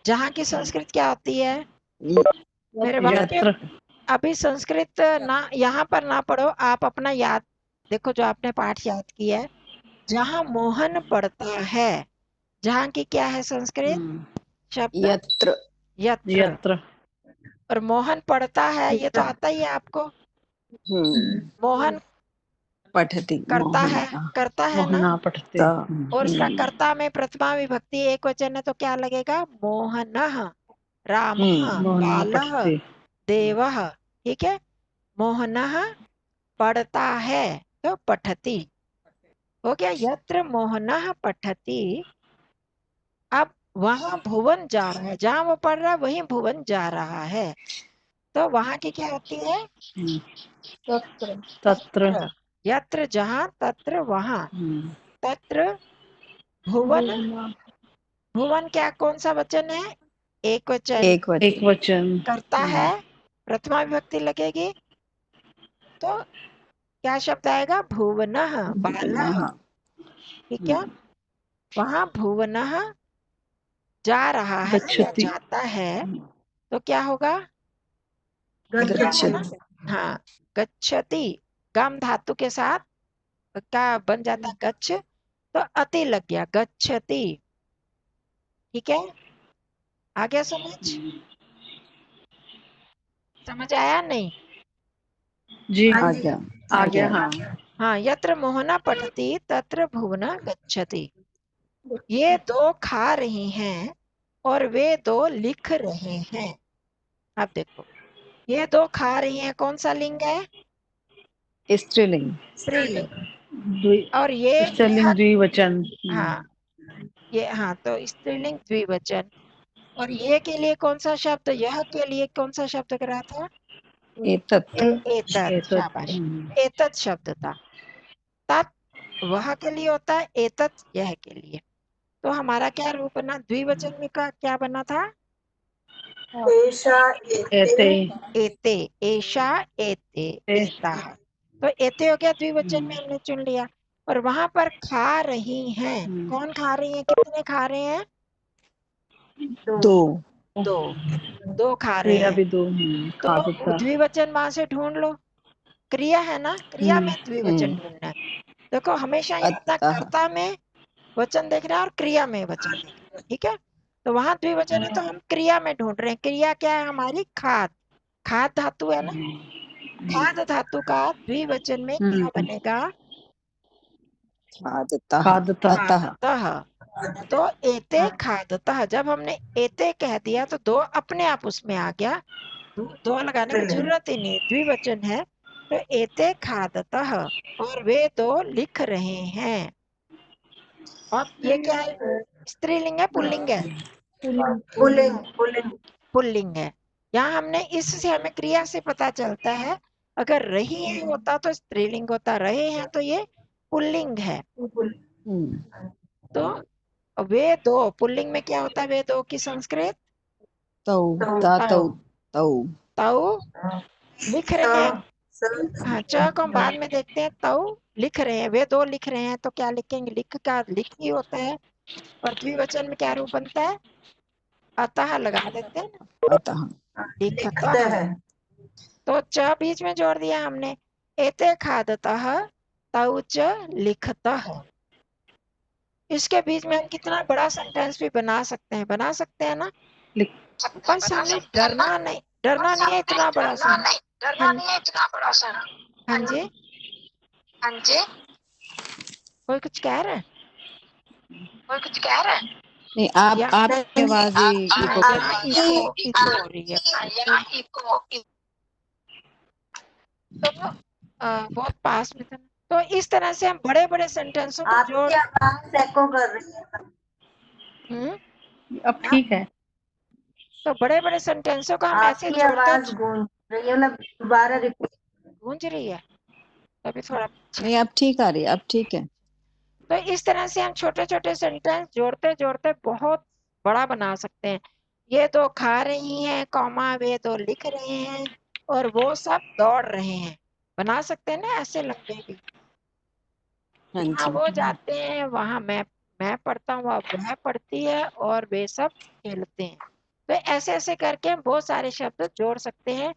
जहां की संस्कृत क्या होती है मेरे वाक्य? यत्र। अभी संस्कृत ना यहाँ पर ना पढ़ो, आप अपना याद देखो, जो आपने पाठ याद किया है। जहां मोहन पढ़ता है, जहां की क्या है संस्कृत शब्द? यत्र। यत्र। यत्र। और मोहन पढ़ता है, ये तो आता ही है आपको। मोहन पठती। करता है, मोहन करता है ना। मोहना पठते। और उसका कर्ता में प्रथमा विभक्ति एक वचन है, तो क्या लगेगा? मोहनः रामः मोहना बालः पठते। देवः। ठीक है? मोहनः पढ़ता है, तो पठती हो गया। यत्र मोहनः पठती। अब वहां भुवन जा रहा है, जहां वो पढ़ रहा है वहीं भुवन जा रहा है। तो वहां की क्या होती है? तत्र। यत्र, जहां, तत्र वहां। तत्र भुवन। भुवन क्या, कौन सा वचन है? एक वचन। एक वचन। एक वचन। करता है, प्रथमा विभक्ति लगेगी। तो क्या शब्द आएगा? भुवनः, बालः। हाँ, ठीक है, वहां भुवनः जा रहा है या गच्छति। जाता है, तो क्या होगा? है ना? गच्छति। हाँ, गच्छति गम धातु के साथ क्या बन जाता है? गच्छ, तो अति लग गया, गच्छति। ठीक है, आ गया समझ? समझ आया नहीं? जी आ गया। आ गया। हाँ, हाँ, यत्र मोहना पठति तत्र भुवना गच्छति। ये दो खा रही हैं और वे दो लिख रहे हैं। अब देखो, ये दो खा रही हैं, कौन सा लिंग है? स्त्रीलिंग। स्त्रीलिंग। द्वि- और ये स्त्रीलिंग द्विवचन। हाँ, ये हाँ, तो स्त्रीलिंग द्विवचन। और ये के लिए कौन सा शब्द, यह के लिए कौन सा शब्द करा था? एतत्। एतत्, एतत्। शाबाश, एतत् शब्द था। तत् वह के लिए होता है, एतत् यह के लिए। तो हमारा क्या रूप बना? द्विवचन में का क्या बना था? एषा एते। एते एते, एषा एते, एताः। तो एते हो गया द्विवचन में, हमने चुन लिया। और वहां पर खा रही हैं, कौन खा रही हैं? कितने खा रहे हैं? दो। दो, दो खा रहे क्रिया हैं। भी दो। तो खादता। द्विवचन वहां से ढूंढ लो, क्रिया है ना, क्रिया में द्विवचन ढूंढना है। देखो, हमेशा यहाँ ना अतः। कर्ता में वचन देख रहे हैं और क्रिया में वचन देख रहे हैं। ठीक है, तो वहां द्विवचन है तो हम क्रिया में ढूंढ रहे हैं। क्रिया क्या है हमारी? खाद, खाद धातु है ना। खाद धातु का द्विवचन में क्या बनेगा? खादतः। खादता। अतः। खादतः। तो एते खादतः, जब हमने एते कह दिया तो दो अपने आप उसमें आ गया, दो लगाने की जरूरत ही नहीं, द्विवचन है। तो एते खादतः, और वे दो लिख रहे हैं। और ये क्या है? स्त्रीलिंग है, पुल्लिंग है? पुलिंग पुलिंग पुल्लिंग है। यहाँ हमने इससे, हमें क्रिया से पता चलता है, अगर रही है होता तो स्त्रीलिंग होता, रहे हैं तो ये पुल्लिंग है। तो वे दो, पुल्लिंग में क्या होता है वे दो की संस्कृत? तौ। तौ। तौ। तौ लिख रहे हैं। हाँ, च को हम बाद में देखते हैं। तौ लिख रहे हैं, वे दो लिख रहे हैं, तो क्या लिखेंगे? लिख का लिख ही होता है। और द्विवचन में क्या रूप बनता है? अतः लगा देते हैं ना, अतः। लिखतः। तो च बीच में जोड़ दिया हमने। एते खादतः तौ च लिखतः। इसके बीच में हम कितना बड़ा सेंटेंस भी बना सकते हैं, बना सकते हैं ना। बस हमें डरना नहीं, डरना नहीं है इतना बड़ा सा। हाँ जी, कोई कुछ कह रहा है? नहीं, आप या आपकी आवाज ही इको कर यहाँ रही है। इको हो रही है। तो बहुत पास में था ना। तो इस तरह से हम बड़े बड़े सेंटेंसों को जोड़। आपकी आवाज एको कर रही है। अब ठीक है। तो बड़े बड़े सेंटेंसों को हम ऐसे आपकी जोड़ते आवाज गूंज रही है, मतलब दोबारा रिपीट। गूंज रही है अभी थोड़ा। नहीं, अब ठीक आ रही है, अब ठीक है। तो इस तरह से हम छोटे छोटे सेंटेंस जोड़ते जोड़ते बहुत बड़ा बना सकते हैं। ये दो खा रही हैं, कॉमा वे दो लिख रहे हैं, और वो सब दौड़ रहे हैं। बना सकते हैं ना ऐसे लंबे भी। हाँ यहाँ जी। वो जाते हैं, वहां मैं पढ़ता हूँ, वह पढ़ती है, और वे सब खेलते हैं। तो ऐसे ऐसे करके हम बहुत सारे शब्द जोड़ सकते हैं।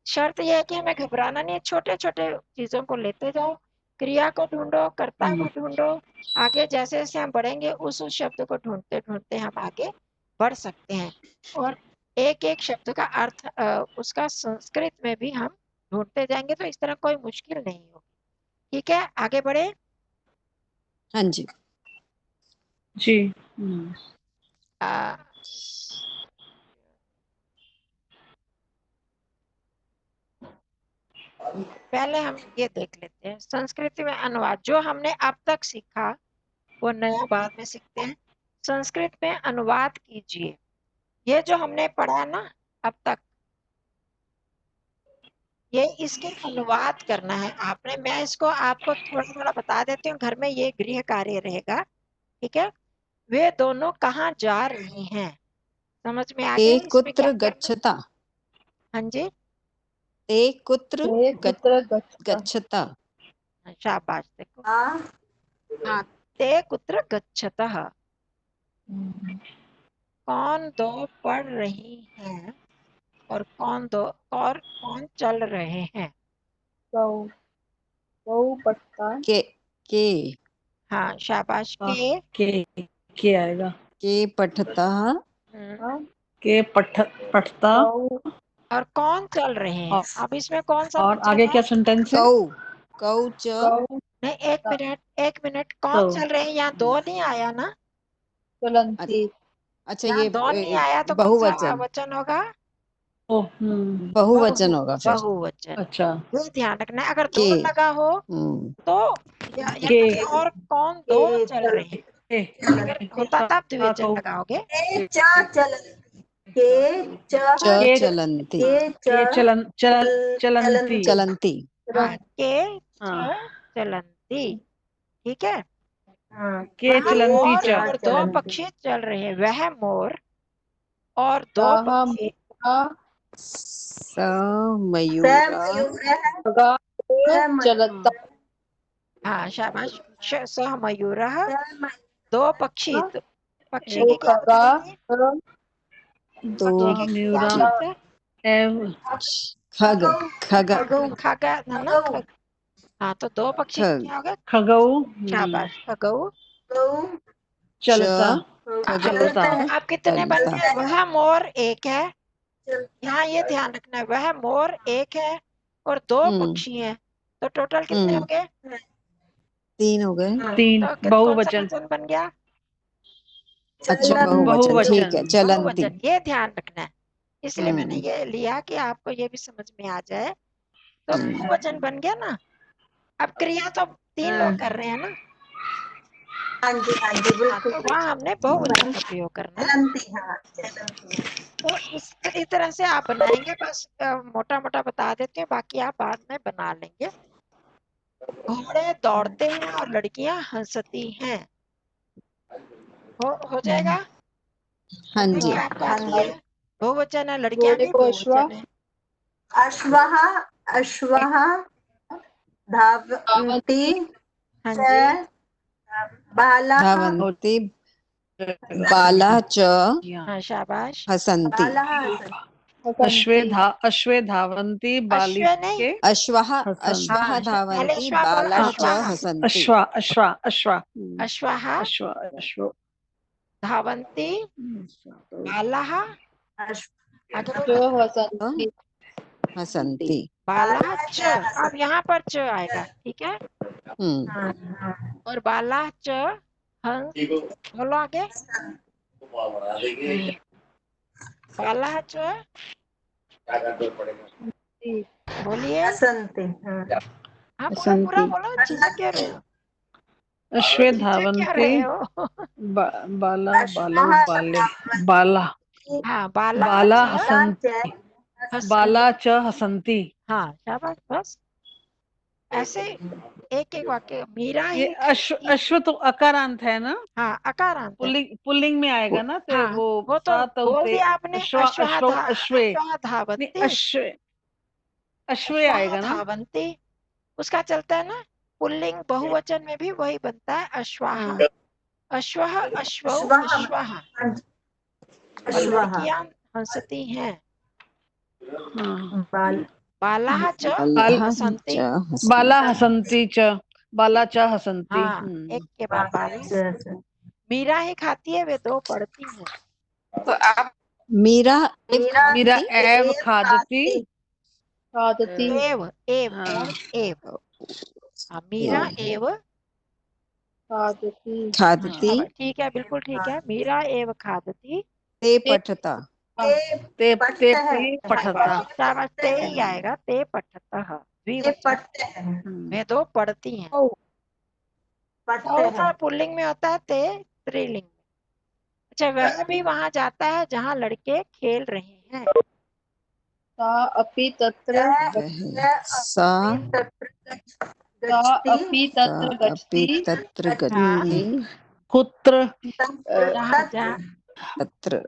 शर्त यह है कि हमें घबराना नहीं है, छोटे छोटे चीजों को लेते जाओ। क्रिया को ढूंढो, कर्ता को ढूंढो। आगे जैसे जैसे हम बढ़ेंगे उस शब्द को ढूंढते ढूंढते हम आगे बढ़ सकते हैं। और एक एक शब्द का अर्थ उसका संस्कृत में भी हम ढूंढते जाएंगे, तो इस तरह कोई मुश्किल नहीं होगी। ठीक है, आगे बढ़े। हाँ जी। जी। आ, पहले हम ये देख लेते हैं, संस्कृत में अनुवाद जो हमने अब तक सीखा वो नया बाद में सीखते हैं। संस्कृत में अनुवाद कीजिए। ये जो हमने पढ़ा ना अब तक, ये इसके अनुवाद करना है आपने। मैं इसको आपको थोड़ा थोड़ा बता देती हूँ, घर में ये गृह कार्य रहेगा। ठीक है, वे दोनों कहाँ जा रही हैं, समझ में आ गया ते इसमें क्या कुत्र करना? गच्छता। हाँ जी, ते कुत्र ते कुत्र गच्छता। गच्छता। शाबाश, देखो। आ हाँ, ते कुत्र गच्छतः, कौन दो पढ़ रही हैं और कौन चल रहे हैं। गौ गौ पटका के हाँ, शाबाश, हाँ, के। के आएगा। के पठतः के पठता गौ और कौन चल रहे हैं। अब इसमें कौन सा और वचन आगे है? क्या सेंटेंस है? कौ च गौ नहीं, एक मिनट, कौन तो चल रहे हैं? यहाँ दो नहीं आया ना, चलंती अच्छा यहाँ ये दो नहीं आया, तो कौन सा बहुवचन वचन होगा? ओ बहुवचन होगा फिर। बहुवचन। अच्छा ये ध्यान रखना है, अगर के दो लगा हो तो के यहाँ पे और कौन दो चल रहे हैं। के अगर होता तब द्विवचन लगाओगे। के च चलंती के च च के चलंती के के च चलंती। चलंती हाँ, के हाँ, चलंती, ठीक है। हाँ के वह चलंती मोर च और दो पक्षी चल रहे हैं। वह मोर और दो सह पक्षी। स मयूरा गा चलता हाँ, शाबाश, सह मयूरः, दो पक्षी। तो पक्षी की क्या खगा बताएंगे? दो पक्षी की क्या म्यूरा शब्द है? एव खग खग खगा है ना, खग। हाँ, तो दो पक्षी की खग क्या होगा? खगऊ शाबाश, खगऊ। चलता हाँ, चलता अब कितने बन चलता गए? वह मोर एक है, यहाँ ये ध्यान रखना है, वह मोर एक है और दो पक्षी हैं, तो टोटल कितने हो गए? 3 हो गए। तीन तो कौन सा बहुवचन वचन बन गया? अच्छा बहुवचन, ठीक है, बहुवचन चलंती। बहुवचन, ये ध्यान रखना है। इसलिए मैंने हम्म ये लिया कि आपको ये भी समझ में आ जाए। तो बहुवचन बन गया ना। अब क्रिया तो 3 लोग कर रहे हैं ना। हाँ जी हाँ, बिल्कुल तो वहाँ हमने बहुवचन का प्रयोग करना है। चलंती हाँ चलंती तो इस तरह से आप बनाएंगे। बस मोटा मोटा बता देते हैं, बाकी आप बाद में बना लेंगे। घोड़े दौड़ते हैं और लड़कियां हंसती हैं। हो जाएगा। हाँ देखिए, जी। आपका हाँ जो जी है बहुवचन है, लड़कियां घोड़े भी को अश्वा बहुवचन है। अश्वः अश्वः धावन्ति हाँ च जी, बालाः धावन्ति बाला च हाँ, शाबाश। हसन्ति। अश्वे धावन्ति अश्व नहीं, बालिके अश्वः हसन्ति। हाँ, पहले धावन्ति अश्वा बोलो, बाला च अश्वाः। हसन्ति। अश्वा अश्वा अश्वा अश्वाः अश्वा अश्व धावन्ति बालाः, आगे जो बोलो, हसन्ति हसन्ति। बालाः च। अब यहाँ पर च आएगा, ठीक है। और बालाः च हंस, बोलो आगे। बालाः च, बोलिए। हसन्ति हाँ, पूरा पूरा हसन्ति। बोलो, झिझक क्यों रहे हो? अश्वे झिझक क्यों धावन्ति रहे हो? बाला बालौ बाले बाला हाँ, बाला बाला च हसन्ति हंस। बाला च हसन्ति। हाँ, शाबाश, बस ऐसे एक एक वाक्य। मीरा ये ही अश्व तो अकारांत है ना, हाँ, अकारांत है। पुल्लिंग में आएगा ना, तो हाँ, वो तो बोल सातौते दिया आपने। अश्वा अश्व अश्वे अश्वा नहीं धावन्ति, अश्वे आएगा ना। धावन्ति उसका चलता है ना। पुल्लिंग बहुवचन में भी वही बनता है, अश्वाः। अश्वः, अश्वौ, अश्वाः। और लड़कियां हंसती हैं। बालाः च हसन्ति। बाला हसन्ति च बाला च हसन्ति। हाँ, एक के बाद बाला। मीरा ही खाती है, वे दो पढ़ती हैं। तो आप मीरा मीरा एव खादती खादती एव एव हाँ। एव। हाँ, मीरा एव खादती खादती। ठीक है, बिल्कुल ठीक है। मीरा एव खादती ते पठता। ते पठता। शाबाश, ते ही आएगा। ते पठतः, द्विवचन। वे दो पढ़ती हैं। कौन सा पुल्लिंग में होता है? ते स्त्रीलिंग में। अच्छा, वह भी वहां जाता है जहाँ लड़के खेल रहे हैं। सा अपि तत्र सा अपि तत्र अपि गच्छति तत्र हाँ, गच्छति। कुत्र जहाँ तत्र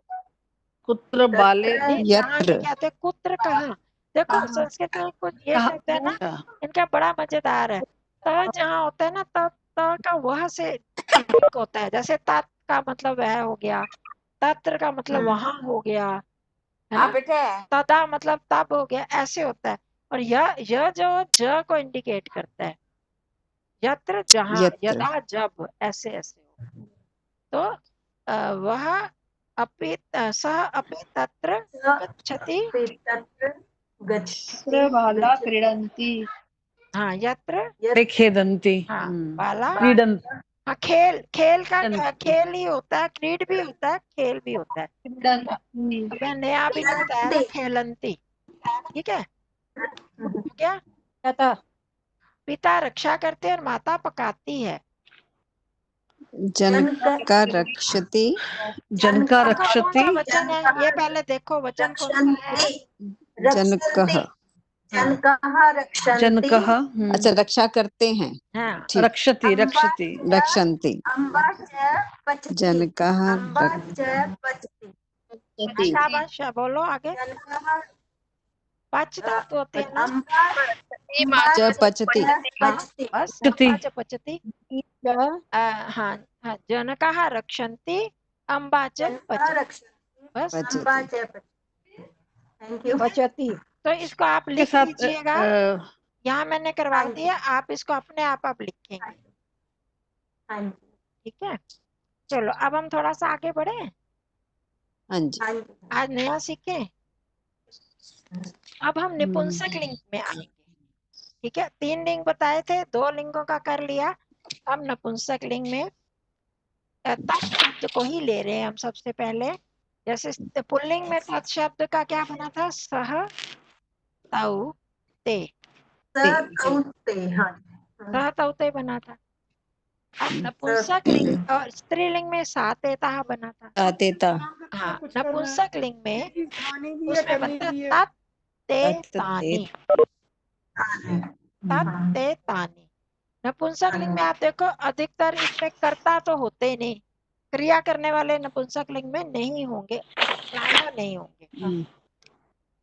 कुत्र बाले जहाँ यत्र भी कहते हैं कुत्र, कहाँ। देखो, संस्कृत में कुछ ये शब्द है ना, इनका बड़ा मजेदार है। त जहाँ होता है ना, त का वह से लिंक होता है। जैसे तात का मतलब वह हो गया, तत्र का मतलब वहां हो गया, है हाँ ना, बेटा। तदा मतलब तब हो गया, ऐसे होता है। और यह जो ज को इंडिकेट करता है, यत्र जहाँ, यत्र यदा जब, ऐसे ऐसे हो। तो वह अपि सह अपि तत्र गच्छति, तत्र गच्छति तत्र बाला गच्छति क्रीडन्ति हाँ यत्र, ते खेदन्ति हाँ हम्म, बाला, क्रीडन हाँ खेल, खेल का क्रीडन्ति। खेल ही होता है, क्रीड भी होता है, खेल भी होता है। क्रीडन्ति अबे नया भी नहीं बताया था, खेलंती, ठीक है, हो गया। यथा पिता रक्षा करते और माता पकाती है। जन का रक्षति, जन का देखो कौन रक्षति, सा वचन है ये, पहले देखो वचन कौन सा है। जनकः, जनकः रक्षन्ति जनकः अच्छा रक्षा करते हैं, हाँ ठीक, रक्षति रक्षति रक्षन्ति, अम्बा च पचति जनकः अम्बा च पचति शाबाश, बोलो आगे। जनकः पच धातु होती है ना, अम्बा च पचति, हाँ पचति बस, पचति। पच पचती, च हाँ हाँ, जनकः रक्षन्ति अम्बा च जनकः पचति, रक्षन्ति बस। अम्बा च पचति। Thank you. पचति तो इसको आप के लिख साथ लीजिएगा, यहाँ मैंने करवा हाँ जी। दिया, आप इसको अपने आप लिखेंगे, हाँ जी ठीक है। चलो अब हम थोड़ा सा आगे बढ़े, हाँ जी, हाँ जी आज नया सीखे। अब हम निपुंसक लिंग में आएंगे, ठीक है। 3 लिंग बताए थे, 2 लिंगों का कर लिया। अब नपुंसक लिंग में तत् शब्द को ही ले रहे हैं हम सबसे पहले। जैसे पुल्लिंग में तत् शब्द का क्या बना था, सह, तौ, ते, सतौते हाँ सह तौ ते बना था। अब नपुंसक लिंग और स्त्रीलिंग में सा ते ता बना था। आतेता, हाँ, नपुंसक लिंग में उसमें बनता है तत् ते तानी, तत् ते तानी। नपुंसक लिंग में आप देखो अधिकतर इसमें कर्ता तो होते ही नहीं, क्रिया करने वाले नपुंसक लिंग में नहीं होंगे, प्राय नहीं होंगे।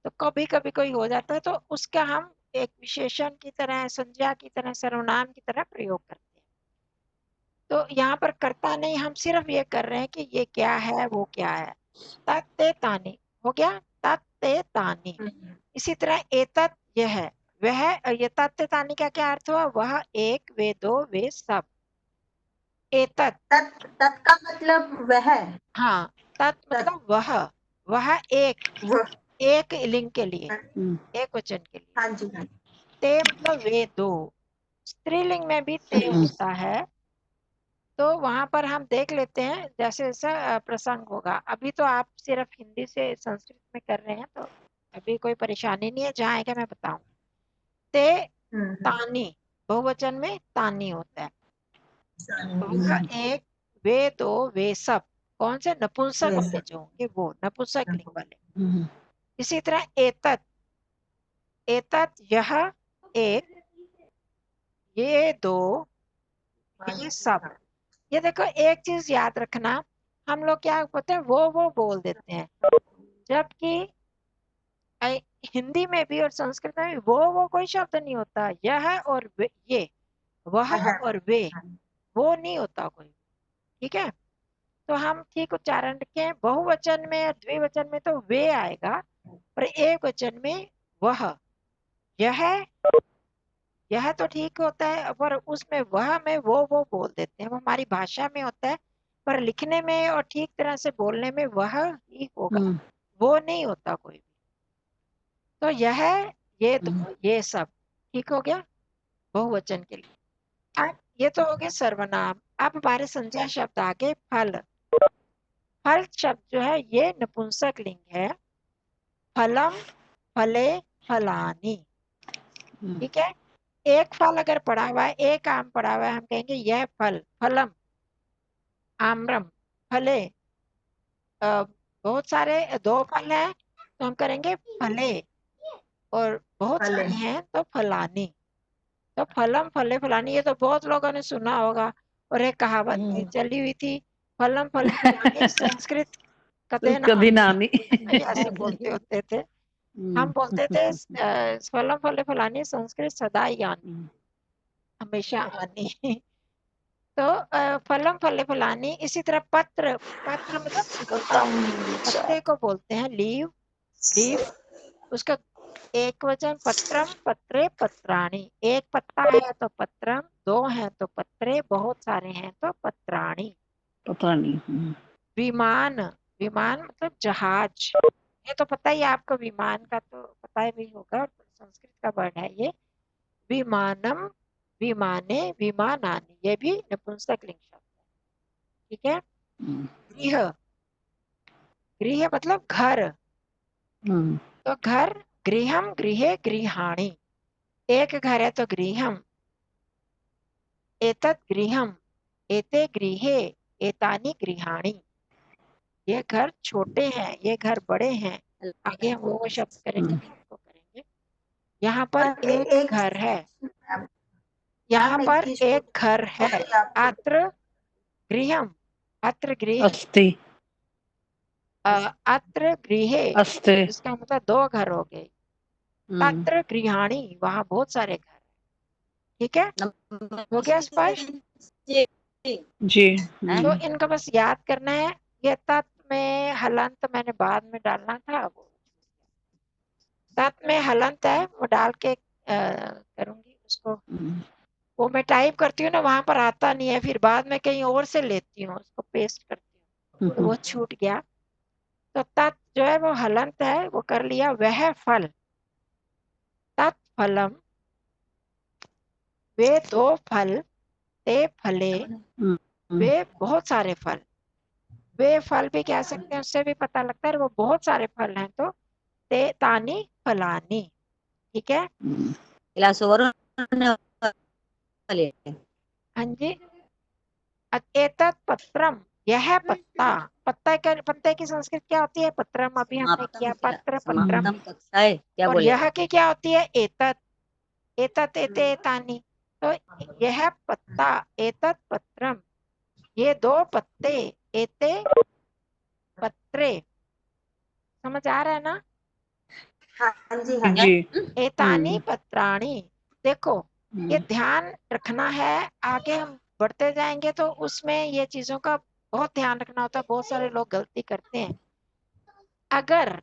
तो कभी कभी कोई हो जाता है, तो उसका हम एक विशेषण की तरह, संज्ञा की तरह, सर्वनाम की तरह प्रयोग करते हैं। तो यहाँ पर कर्ता नहीं, हम सिर्फ ये कर रहे हैं कि ये क्या है, वो क्या है। तत्ते तानी हो गया, तत्ते तानी। इसी तरह एतत् यह है, वह, ये तत्ते तानी का क्या अर्थ हुआ, वह, एक, वे दो, वे सब। एतत्, तत् का मतलब वह हाँ, तत् मतलब वह एक लिंग के लिए, एक वचन के लिए। हाँ जी हाँ ते मतलब वे दो, स्त्रीलिंग में भी ते होता है। तो वहां पर हम देख लेते हैं जैसे जैसा प्रसंग होगा। अभी तो आप सिर्फ हिंदी से संस्कृत में कर रहे हैं, तो अभी कोई परेशानी नहीं है, जहाँ आएगा मैं बताऊं। ते तानी, बहुवचन में तानी होता है। वह एक, वे दो, वे सब, कौन से, नपुंसक वाले जो होंगे वो, नपुंसक लिंग वाले। इसी तरह एतत्, एतत् यह एक, ये दो, ये सब। ये देखो एक चीज याद रखना, हम लोग क्या बोलते हैं, वो बोल देते हैं, जबकि हिंदी में भी और संस्कृत में भी वो कोई शब्द नहीं होता। यह और ये, वह और वे, वो नहीं होता कोई, ठीक है। तो हम ठीक उच्चारण रखें, बहुवचन में और द्विवचन में तो वे आएगा, पर एक वचन में वह, यह तो ठीक होता है, पर उसमें वह में वो बोल देते हैं, वो हमारी भाषा में होता है, पर लिखने में और ठीक तरह से बोलने में वह ही होगा, वो नहीं होता कोई भी। तो यह, ये दो, ये सब, ठीक हो गया बहुवचन के लिए। अब ये तो हो गए सर्वनाम। अब हमारे संज्ञा शब्द आगे, फल। फल शब्द जो है ये नपुंसक लिंग है। फलम, फले, फलानी, ठीक है। एक फल अगर पड़ा हुआ है, एक आम पड़ा हुआ है, हम कहेंगे यह फल, फलम, आम्रम, फले। बहुत सारे, 2 फल हैं तो हम करेंगे फले, और बहुत सारे हैं तो फलानी। तो फलम, फले, फलानी, ये तो बहुत लोगों ने सुना होगा, और एक कहावत भी चली हुई थी, फलम फले फलानी संस्कृत कते कभी नानी, नानी। ऐसे बोलते होते थे। हम बोलते थे फलम फले फलानी संस्कृत सदा ही आनी। हमेशा आनी। तो फलम फले फलानी। इसी तरह पत्र, पत्र मतलब पत्ता, पत्ते को बोलते हैं लीव, लीफ। उसका एक वचन पत्रम, पत्रे, पत्राणी। एक पत्ता है तो पत्रम, दो है तो पत्रे, बहुत सारे हैं तो पत्राणी। पता नहीं। विमान, विमान मतलब जहाज। ये तो पता ही है आपको, विमान का तो पता ही भी होगा, संस्कृत का वर्ड है ये। विमानम, विमाने, विमानानि, ये भी नपुंसक लिंग शब्द है। ठीक है। गृह, गृह मतलब घर। तो घर, गृहम, गृहे, गृहाणि। एक घर है तो गृहम। एतत् गृहम, एते गृहे, एतानि गृहाणि। ये घर छोटे हैं, ये घर बड़े हैं। आगे हम वो शब्द करेंगे तो आपको करेंगे। यहाँ पर एक एक घर है, मैम, यहाँ एक पर चीज एक घर है। सॉरी आपको, अत्र गृहम, अत्र गृह, अस्ति, अत्र गृहे, अस्ते। इसका मतलब दो घर हो गए। तत्र गृहाणि, वहां बहुत सारे घर हैं। ठीक है, हो गया स्पष्ट। जी। तो इनको बस याद करना है। ये तत् में हलंत मैंने बाद में डालना था, वो तत् में हलंत है, वो डाल के करूंगी उसको। वो मैं टाइप करती हूँ ना, वहां पर आता नहीं है, फिर बाद में कहीं और से लेती हूँ, उसको पेस्ट करती हूँ, तो वो छूट गया। तो तत् जो है वो हलंत है, वो कर लिया। वह फल, तत्फलम, वे दो फल, ते फले, वे बहुत सारे फल। वे फल भी कह सकते हैं, उससे भी पता लगता है वो बहुत सारे फल हैं, तो ते तानी फलानी। ठीक है। ఇలా సువర్ణ हाँ जी। एतत् पत्रम, यह पत्ता। पत्ते की संस्कृत क्या होती है? पत्रम। अभी हमने किया पत्र, पत्रम। समाप्तम कक्षाए क्या और बोले यह की क्या होती है? एतत्, एतत्, एते, एतानि। तो यह पत्ता, एतत् पत्रम, ये दो पत्ते, एते पत्रे। समझ आ रहा है ना? हाँ जी हाँ जी। एतानी पत्राणी। देखो, ये ध्यान रखना है। आगे हम बढ़ते जाएंगे तो उसमें ये चीजों का बहुत ध्यान रखना होता है। बहुत सारे लोग गलती करते हैं। अगर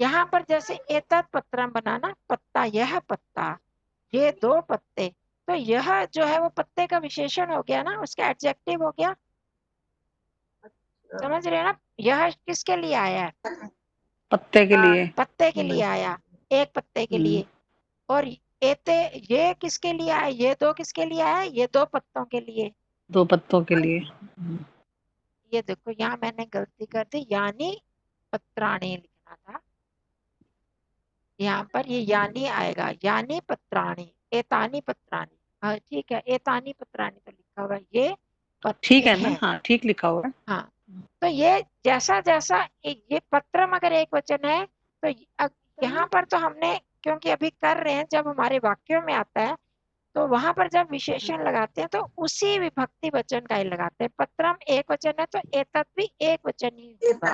यहाँ पर जैसे एतत् पत्रम बनाना, पत्ता, यह पत्ता, ये दो पत्ते, तो यह जो है वो पत्ते का विशेषण हो गया ना, उसका एडजेक्टिव हो गया। समझ रहे हैं ना? यह किसके लिए आया है? पत्ते के लिए। पत्ते के लिए आया, एक पत्ते के लिए। और एते, ये किसके लिए आया? ये दो किसके लिए आया? ये दो पत्तों के लिए। दो पत्तों के लिए। ये देखो, यहाँ मैंने गलती कर दी, यानी पत्राणी लिखना था। यहाँ पर ये यानी आएगा, यानी पत्राणी, एतानी पत्राणी। हाँ ठीक है, एतानी पत्राणी तो लिखा हुआ है, ये पत्ते ठीक है ना? हैं। हाँ, ठीक लिखा हुआ है। हाँ, तो ये जैसा जैसा ये पत्रम अगर एक वचन है, तो यहाँ पर तो हमने, क्योंकि अभी कर रहे हैं, जब हमारे वाक्यों में आता है तो वहां पर जब विशेषण लगाते हैं तो उसी विभक्ति वचन का ही लगाते हैं। पत्रम एक वचन है तो एतत् भी एक वचन ही होगा।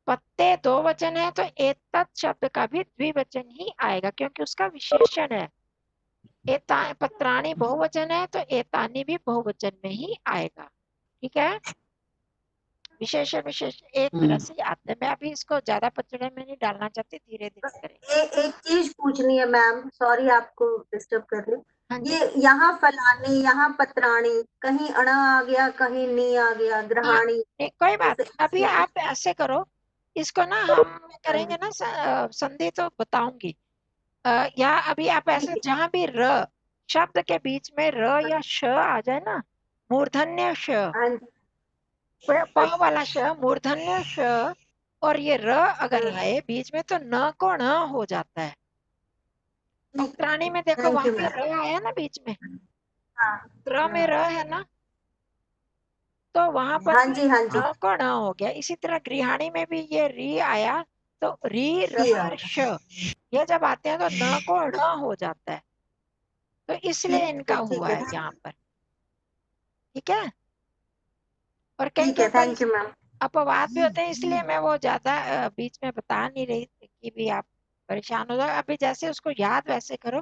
पत्ते दो वचन है तो एतत् शब्द का भी द्विवचन ही आएगा, क्योंकि उसका विशेषण है। पत्राणी बहुवचन है तो एतानी भी बहुवचन में ही आएगा। ठीक है। विशेषण विशेषण एक तरह से आते हैं। मैं अभी इसको ज्यादा पचड़े में नहीं डालना चाहती, धीरे धीरे करेंगे। एक चीज पूछनी है मैम, सॉरी आपको डिस्टर्ब कर रही हूँ। हाँ जी। ये यहाँ फलानी, यहाँ पत्राणी, कहीं अणा आ गया, कहीं नी आ गया, हाँ, ग्रहाणी। नहीं, कोई बात जैसे नहीं। अभी आप ऐसे करो, इसको ना हम करेंगे ना, संधि तो बताऊंगी। या अभी आप ऐसे, जहां भी र शब्द के बीच में र या श आ जाए ना, मूर्धन्य श, हाँ जी, प वाला श, मूर्धन्य श, और ये र अगर आए बीच में तो न को ण हो जाता है। पत्राणी में देखो, थैंक वहां यू पे मैम। र आया ना बीच में, हाँ र में र है ना, तो वहां पर हाँ भी जी हाँ जी, न को ण हो गया। इसी तरह गृहाणी में भी ये री आया, तो री र किया। श, ये जब आते हैं तो न को ण हो जाता है। तो इसलिए इनका हुआ ठीक है, है यहाँ पर। ठीक है। और कई ठीक है, कई बार थैंक यू मैम। अपवाद भी होते हैं, इसलिए मैं वो ज्यादा बीच में बता नहीं रही थी कि भी आप परेशान हो जाओ। अभी जैसे उसको याद वैसे करो।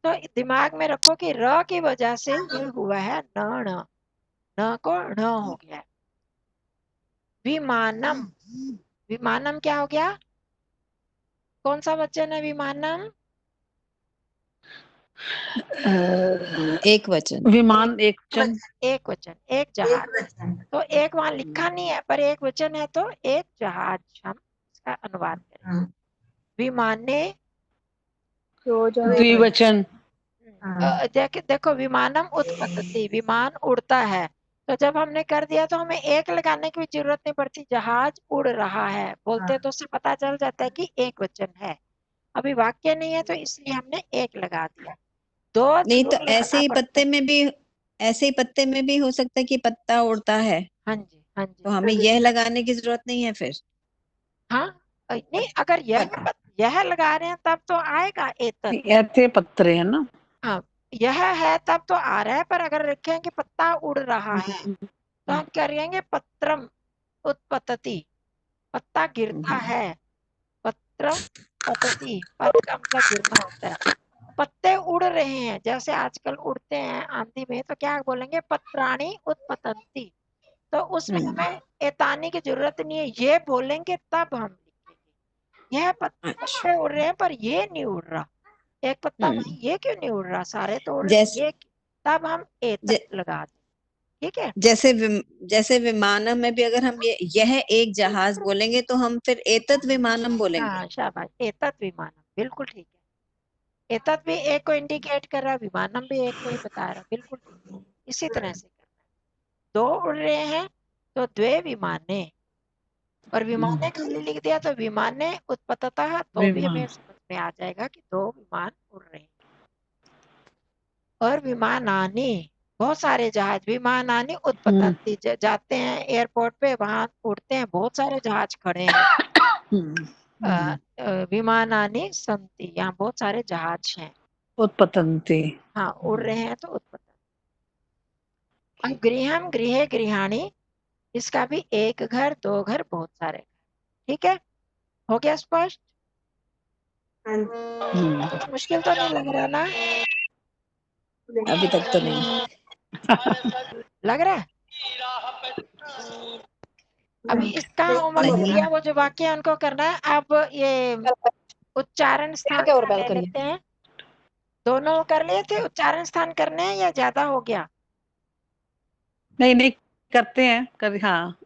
तो दिमाग में रखो कि र की वजह से ये हुआ है न न को ण हो गया है। विमानम, विमानम क्या हो गया? कौन सा वचन है विमानम? एक वचन। विमान एक वचन। एक वचन, एक एक जहाज। वचन। तो एक वहां लिखा नहीं है पर एक वचन है तो एक जहाज हम इसका अनुवाद करें। हाँ, विमाने दो जहाज। द्विवचन। हाँ, देखो विमानम उत्पत्ति, विमान उड़ता है। तो जब हमने कर दिया तो हमें एक लगाने की भी जरूरत नहीं पड़ती, जहाज उड़ रहा है बोलते हाँ। तो उससे पता चल जाता है कि एक वचन है। अभी वाक्य नहीं है तो इसलिए हमने एक लगा दिया। दो नहीं तो जरूर ऐसे लगाना ही पड़ता पत्ते है। में भी, ऐसे ही पत्ते में भी हो सकता है कि पत्ता उड़ता है, हाँ जी, हाँ जी, तो हमें यह लगाने की जरूरत नहीं है फिर। हाँ। नहीं, अगर यह लगा रहे हैं तब तो आएगा एतत। ऐसे पत्रे है ना। हाँ, यह है तब तो आ रहा है, पर अगर रखें कि पत्ता उड़ रहा है तो हम करेंगे पत्रम उत्पतति, पत्ता गिरता है। पत्रम पतति, पत का मतलब गिरना होता है। पत्ते उड़ रहे हैं, जैसे आजकल उड़ते हैं आंधी में, तो क्या बोलेंगे? पत्राणि उत्पतंती। तो उसमें हमें एतानी की जरूरत नहीं है, ये बोलेंगे तब हम लिखेंगे। यह अच्छा। पत्ते उड़ रहे हैं पर ये नहीं उड़ रहा, एक पत्ता नहीं, ये क्यों नहीं उड़ रहा? सारे तो उड़ रहे हैं, जैसे ये तब हम एतत ज, लगा दें। ठीक है। जैसे विमानम में भी अगर हम यह एक जहाज बोलेंगे तो हम फिर एतत विमानम बोलेंगे। हाँ शाबाश, एतत विमानम, बिल्कुल ठीक है। एतत भी एक को इंडिकेट कर रहा है, विमानम भी एक को ही बता रहा है, बिल्कुल ठीक है। इसी तरह से करना है। दो उड़ रहे हैं तो द्वे विमाने, और विमाने खाली लिख दिया तो विमाने उत्पततः, तो भी हमें विमान। समझ में आ जाएगा कि दो विमान उड़ रहे हैं। और विमानानी, बहुत सारे जहाज, विमानानी उत्पतंती, जाते हैं एयरपोर्ट पे, वहां उड़ते हैं, बहुत सारे जहाज खड़े हैं। विमानानी संति, यहाँ बहुत सारे जहाज हैं। उत्पतंती। हाँ, उड़ रहे हैं तो उत्पतंती। अब गृहम गृहे गृहाणी, इसका भी एक घर, दो घर, बहुत सारे घर। ठीक है, हो गया स्पष्ट? हाँ जी। कुछ मुश्किल तो नहीं लग रहा ना? अभी तक तो नहीं। लग रहा है? अभी इसका होमवर्क नहीं। दिया, वो जो वाक्य है उनको करना है। अब ये उच्चारण स्थान क्या और का बैल ले करिए। लेते हैं। दोनों कर लिए थे? उच्चारण स्थान करने हैं या ज्यादा हो गया? नहीं नहीं, करते हैं कर। हाँ,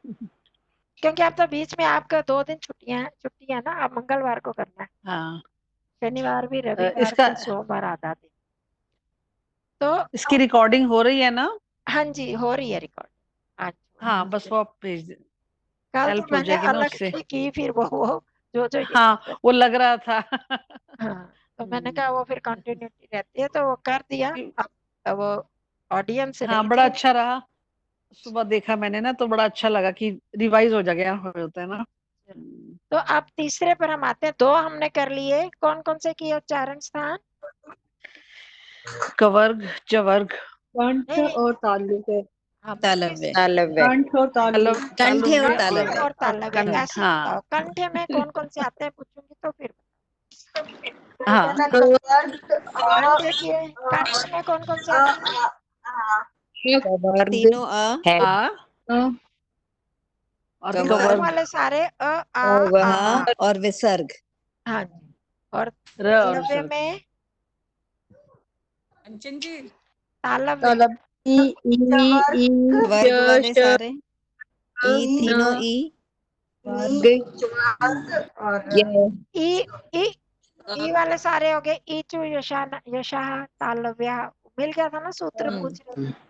क्योंकि अब तो बीच में आपका 2 दिन छुट्टी है ना, अब मंगलवार को करना है, हाँ। शनिवार भी, रविवार इसका भी, सोमवार आधा दिन। तो इसकी रिकॉर्डिंग हो रही है ना? हाँ जी, हो रही है रिकॉर्ड आज। हाँ, बस वो आप भेज दे, कल तो हेल्प हो मैंने जाएगी ना अलग उससे। से की, फिर वो जो ये हाँ, वो लग रहा था। हाँ, तो मैंने कहा वो फिर कंटिन्यूटी रहती है, तो वो कर दिया। अब वो ऑडियंस हाँ, नहीं बड़ा थी। अच्छा रहा। सुबह देखा मैंने ना, तो बड़ा अच्छा लगा कि रिवाइज हो जाएगा, होता है ना। तो अब तीसरे पर हम आते हैं। 2 हमने कर लिए, कौन कौन से किए उच्चारण स्थान? कवर्ग, चवर्ग, कंठ नहीं नहीं, और तालुक। हमने तालव्य। तालव्य। कंठ और तालुक। कंठे और कंठ तालव्य। और तालव्य, कंठ। ऐसे हाँ बताओ। कंठ में कौन कौन से आते हैं पूछूंगी तो फिर हाँ। कंठ के, कंठ में कौन कौन से आते हैं? तीनों है। आ और कवर्ग, विसर्ग कवर्ग, वाले सारे आ हाँ, और विसर्ग। हाँ जी। और र और तालव्य सर्ग। में, कंचन जी। तालव्य तालब ई ई वर्ग वाले श सारे, ई, तीनों ई। ई ई ई वाले सारे हो गए। ईचु यशा तालव्य, मिल गया था ना? सूत्र पूछ रहे थे।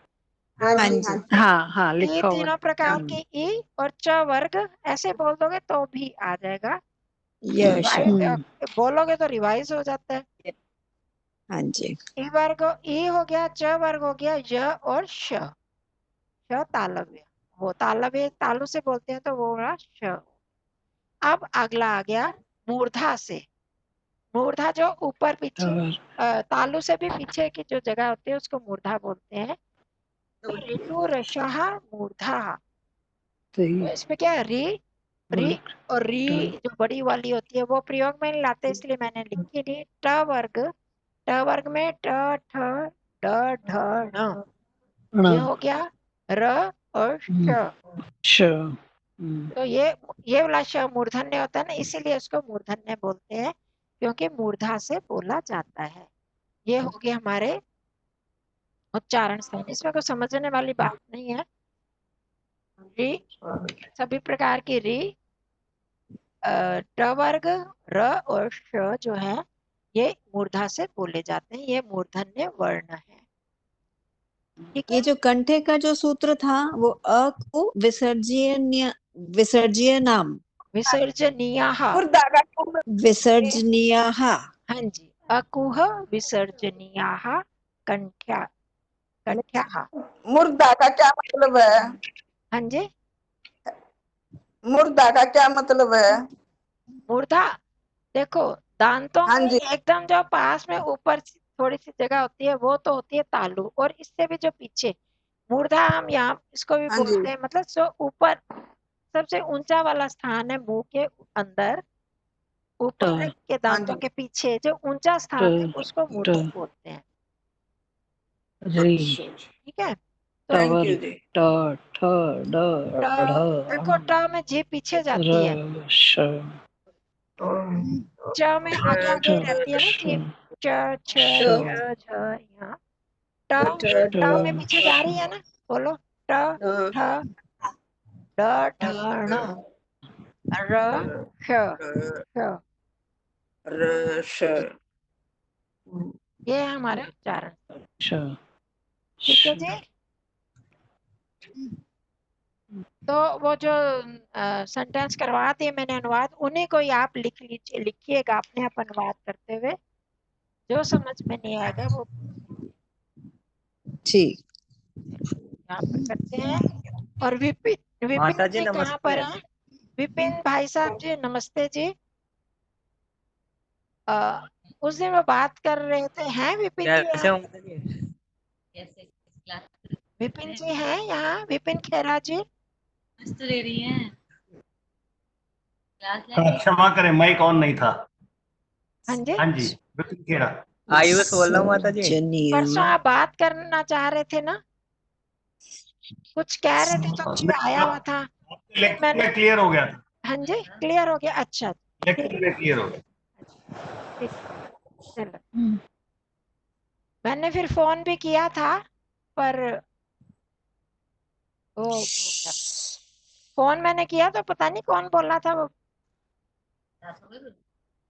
हाँ जी। हाँ हाँ, ये लिखा हुआ तीनों प्रकार है। के ई और च वर्ग ऐसे बोल दोगे तो भी आ जाएगा। यश। बोलोगे तो रिवाइज हो जाता है। हाँ जी। ई वर्ग, ई हो गया, च वर्ग हो गया, य और श। श तालव्य, वो तालव्य तालु से बोलते हैं तो वो रहा श। अब अगला आ गया मूर्धा से। मूर्धा जो ऊपर पीछे, तालु से भी पीछे की जो जगह होती है उसको मूर्धा बोलते हैं। तो ऋतु रशः मूर्धा। तो इसमें क्या है? री, री और री जो बड़ी वाली होती है वो प्रयोग में नहीं लाते, इसलिए मैंने लिखी नहीं। ट वर्ग, ट ट वर्ग में ट ठ ड ढ ण, ये हो गया र और श। श। तो ये वाला श मूर्धन्य होता है ना, इसीलिए उसको मूर्धन्य बोलते हैं, क्योंकि मूर्धा से बोला जाता है। ये हो गए हमारे उच्चारण स्थान, इसमें कोई समझने वाली बात नहीं है। री, सभी प्रकार की री, ट वर्ग, र और श जो है ये मूर्धा से बोले जाते हैं, ये मूर्धन्य वर्ण है। ठीक ये है, जो कंठे का जो सूत्र था वो अ को विसर्जीय नाम विसर्जनीयाः, मुर्दा का क्या मतलब विसर्जनीयाः। हाँ जी, अकुह विसर्जनीयाः कंठ्या कंठ्याः। मुर्दा का क्या मतलब है? हाँ जी, मुर्दा का क्या मतलब है? मूर्धा, देखो दांतों हाँ के जी, एकदम जो पास में ऊपर थोड़ी सी जगह होती है वो तो होती है तालु, और इससे भी जो पीछे मूर्धा हम यहाँ इसको भी हाँ जी, बोलते हैं, मतलब जो ऊपर सबसे ऊंचा वाला स्थान है मुंह के अंदर, ऊपर के हाँ दांतों जी। के पीछे जो ऊंचा स्थान है उसको मूर्धा बोलते हैं। री, ठीक है, तो थैंक टवर, यू जी। ट, ठ, ड, देखो ढ, ट में जी पीछे जाती है, र, श, च में आगे आगे रहती है ना जी, च छ श, ज झ, यहाँ ट में पीछे जा रही है ना, बोलो ट ठ ड ढ ण र श श, रश। ये है हमारे उच्चारण। श, ठीक है जी, तो वो जो सेंटेंस करवा दिए मैंने अनुवाद, उन्हीं को ही आप लिख लीजिए, लिखिएगा अपने आप अनुवाद करते हुए, जो समझ में नहीं आएगा वो ठीक। यहाँ पर करते हैं। और विपिन विपिन माता जी जी कहाँ पर नमस्ते। हैं? विपिन भाई साहब जी नमस्ते जी। उस दिन वो बात कर रहे थे, हैं विपिन जी कैसे यहाँ? हो माता जी? विपिन जी हैं यहाँ? विपिन खेरा जी? क्षमा करें, माइक ऑन नहीं था। हाँ जी, हाँ जी, विपिन खेड़ा। आयुष बोल रहा हूँ माता जी। परसों आप बात करना चाह रहे थे ना, कुछ कह रहे थे तो कोई आया हुआ था, फिर लेक्चर मैंने, में क्लियर हो गया था। हाँ जी क्लियर हो गया, अच्छा ठीक, लेक्चर में क्लियर हो गया। ठीक, चलो। मैंने फिर फोन भी किया था, पर वो हो गया, फोन मैंने किया तो पता नहीं कौन बोला था, वो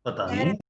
पता कह नहीं। रहे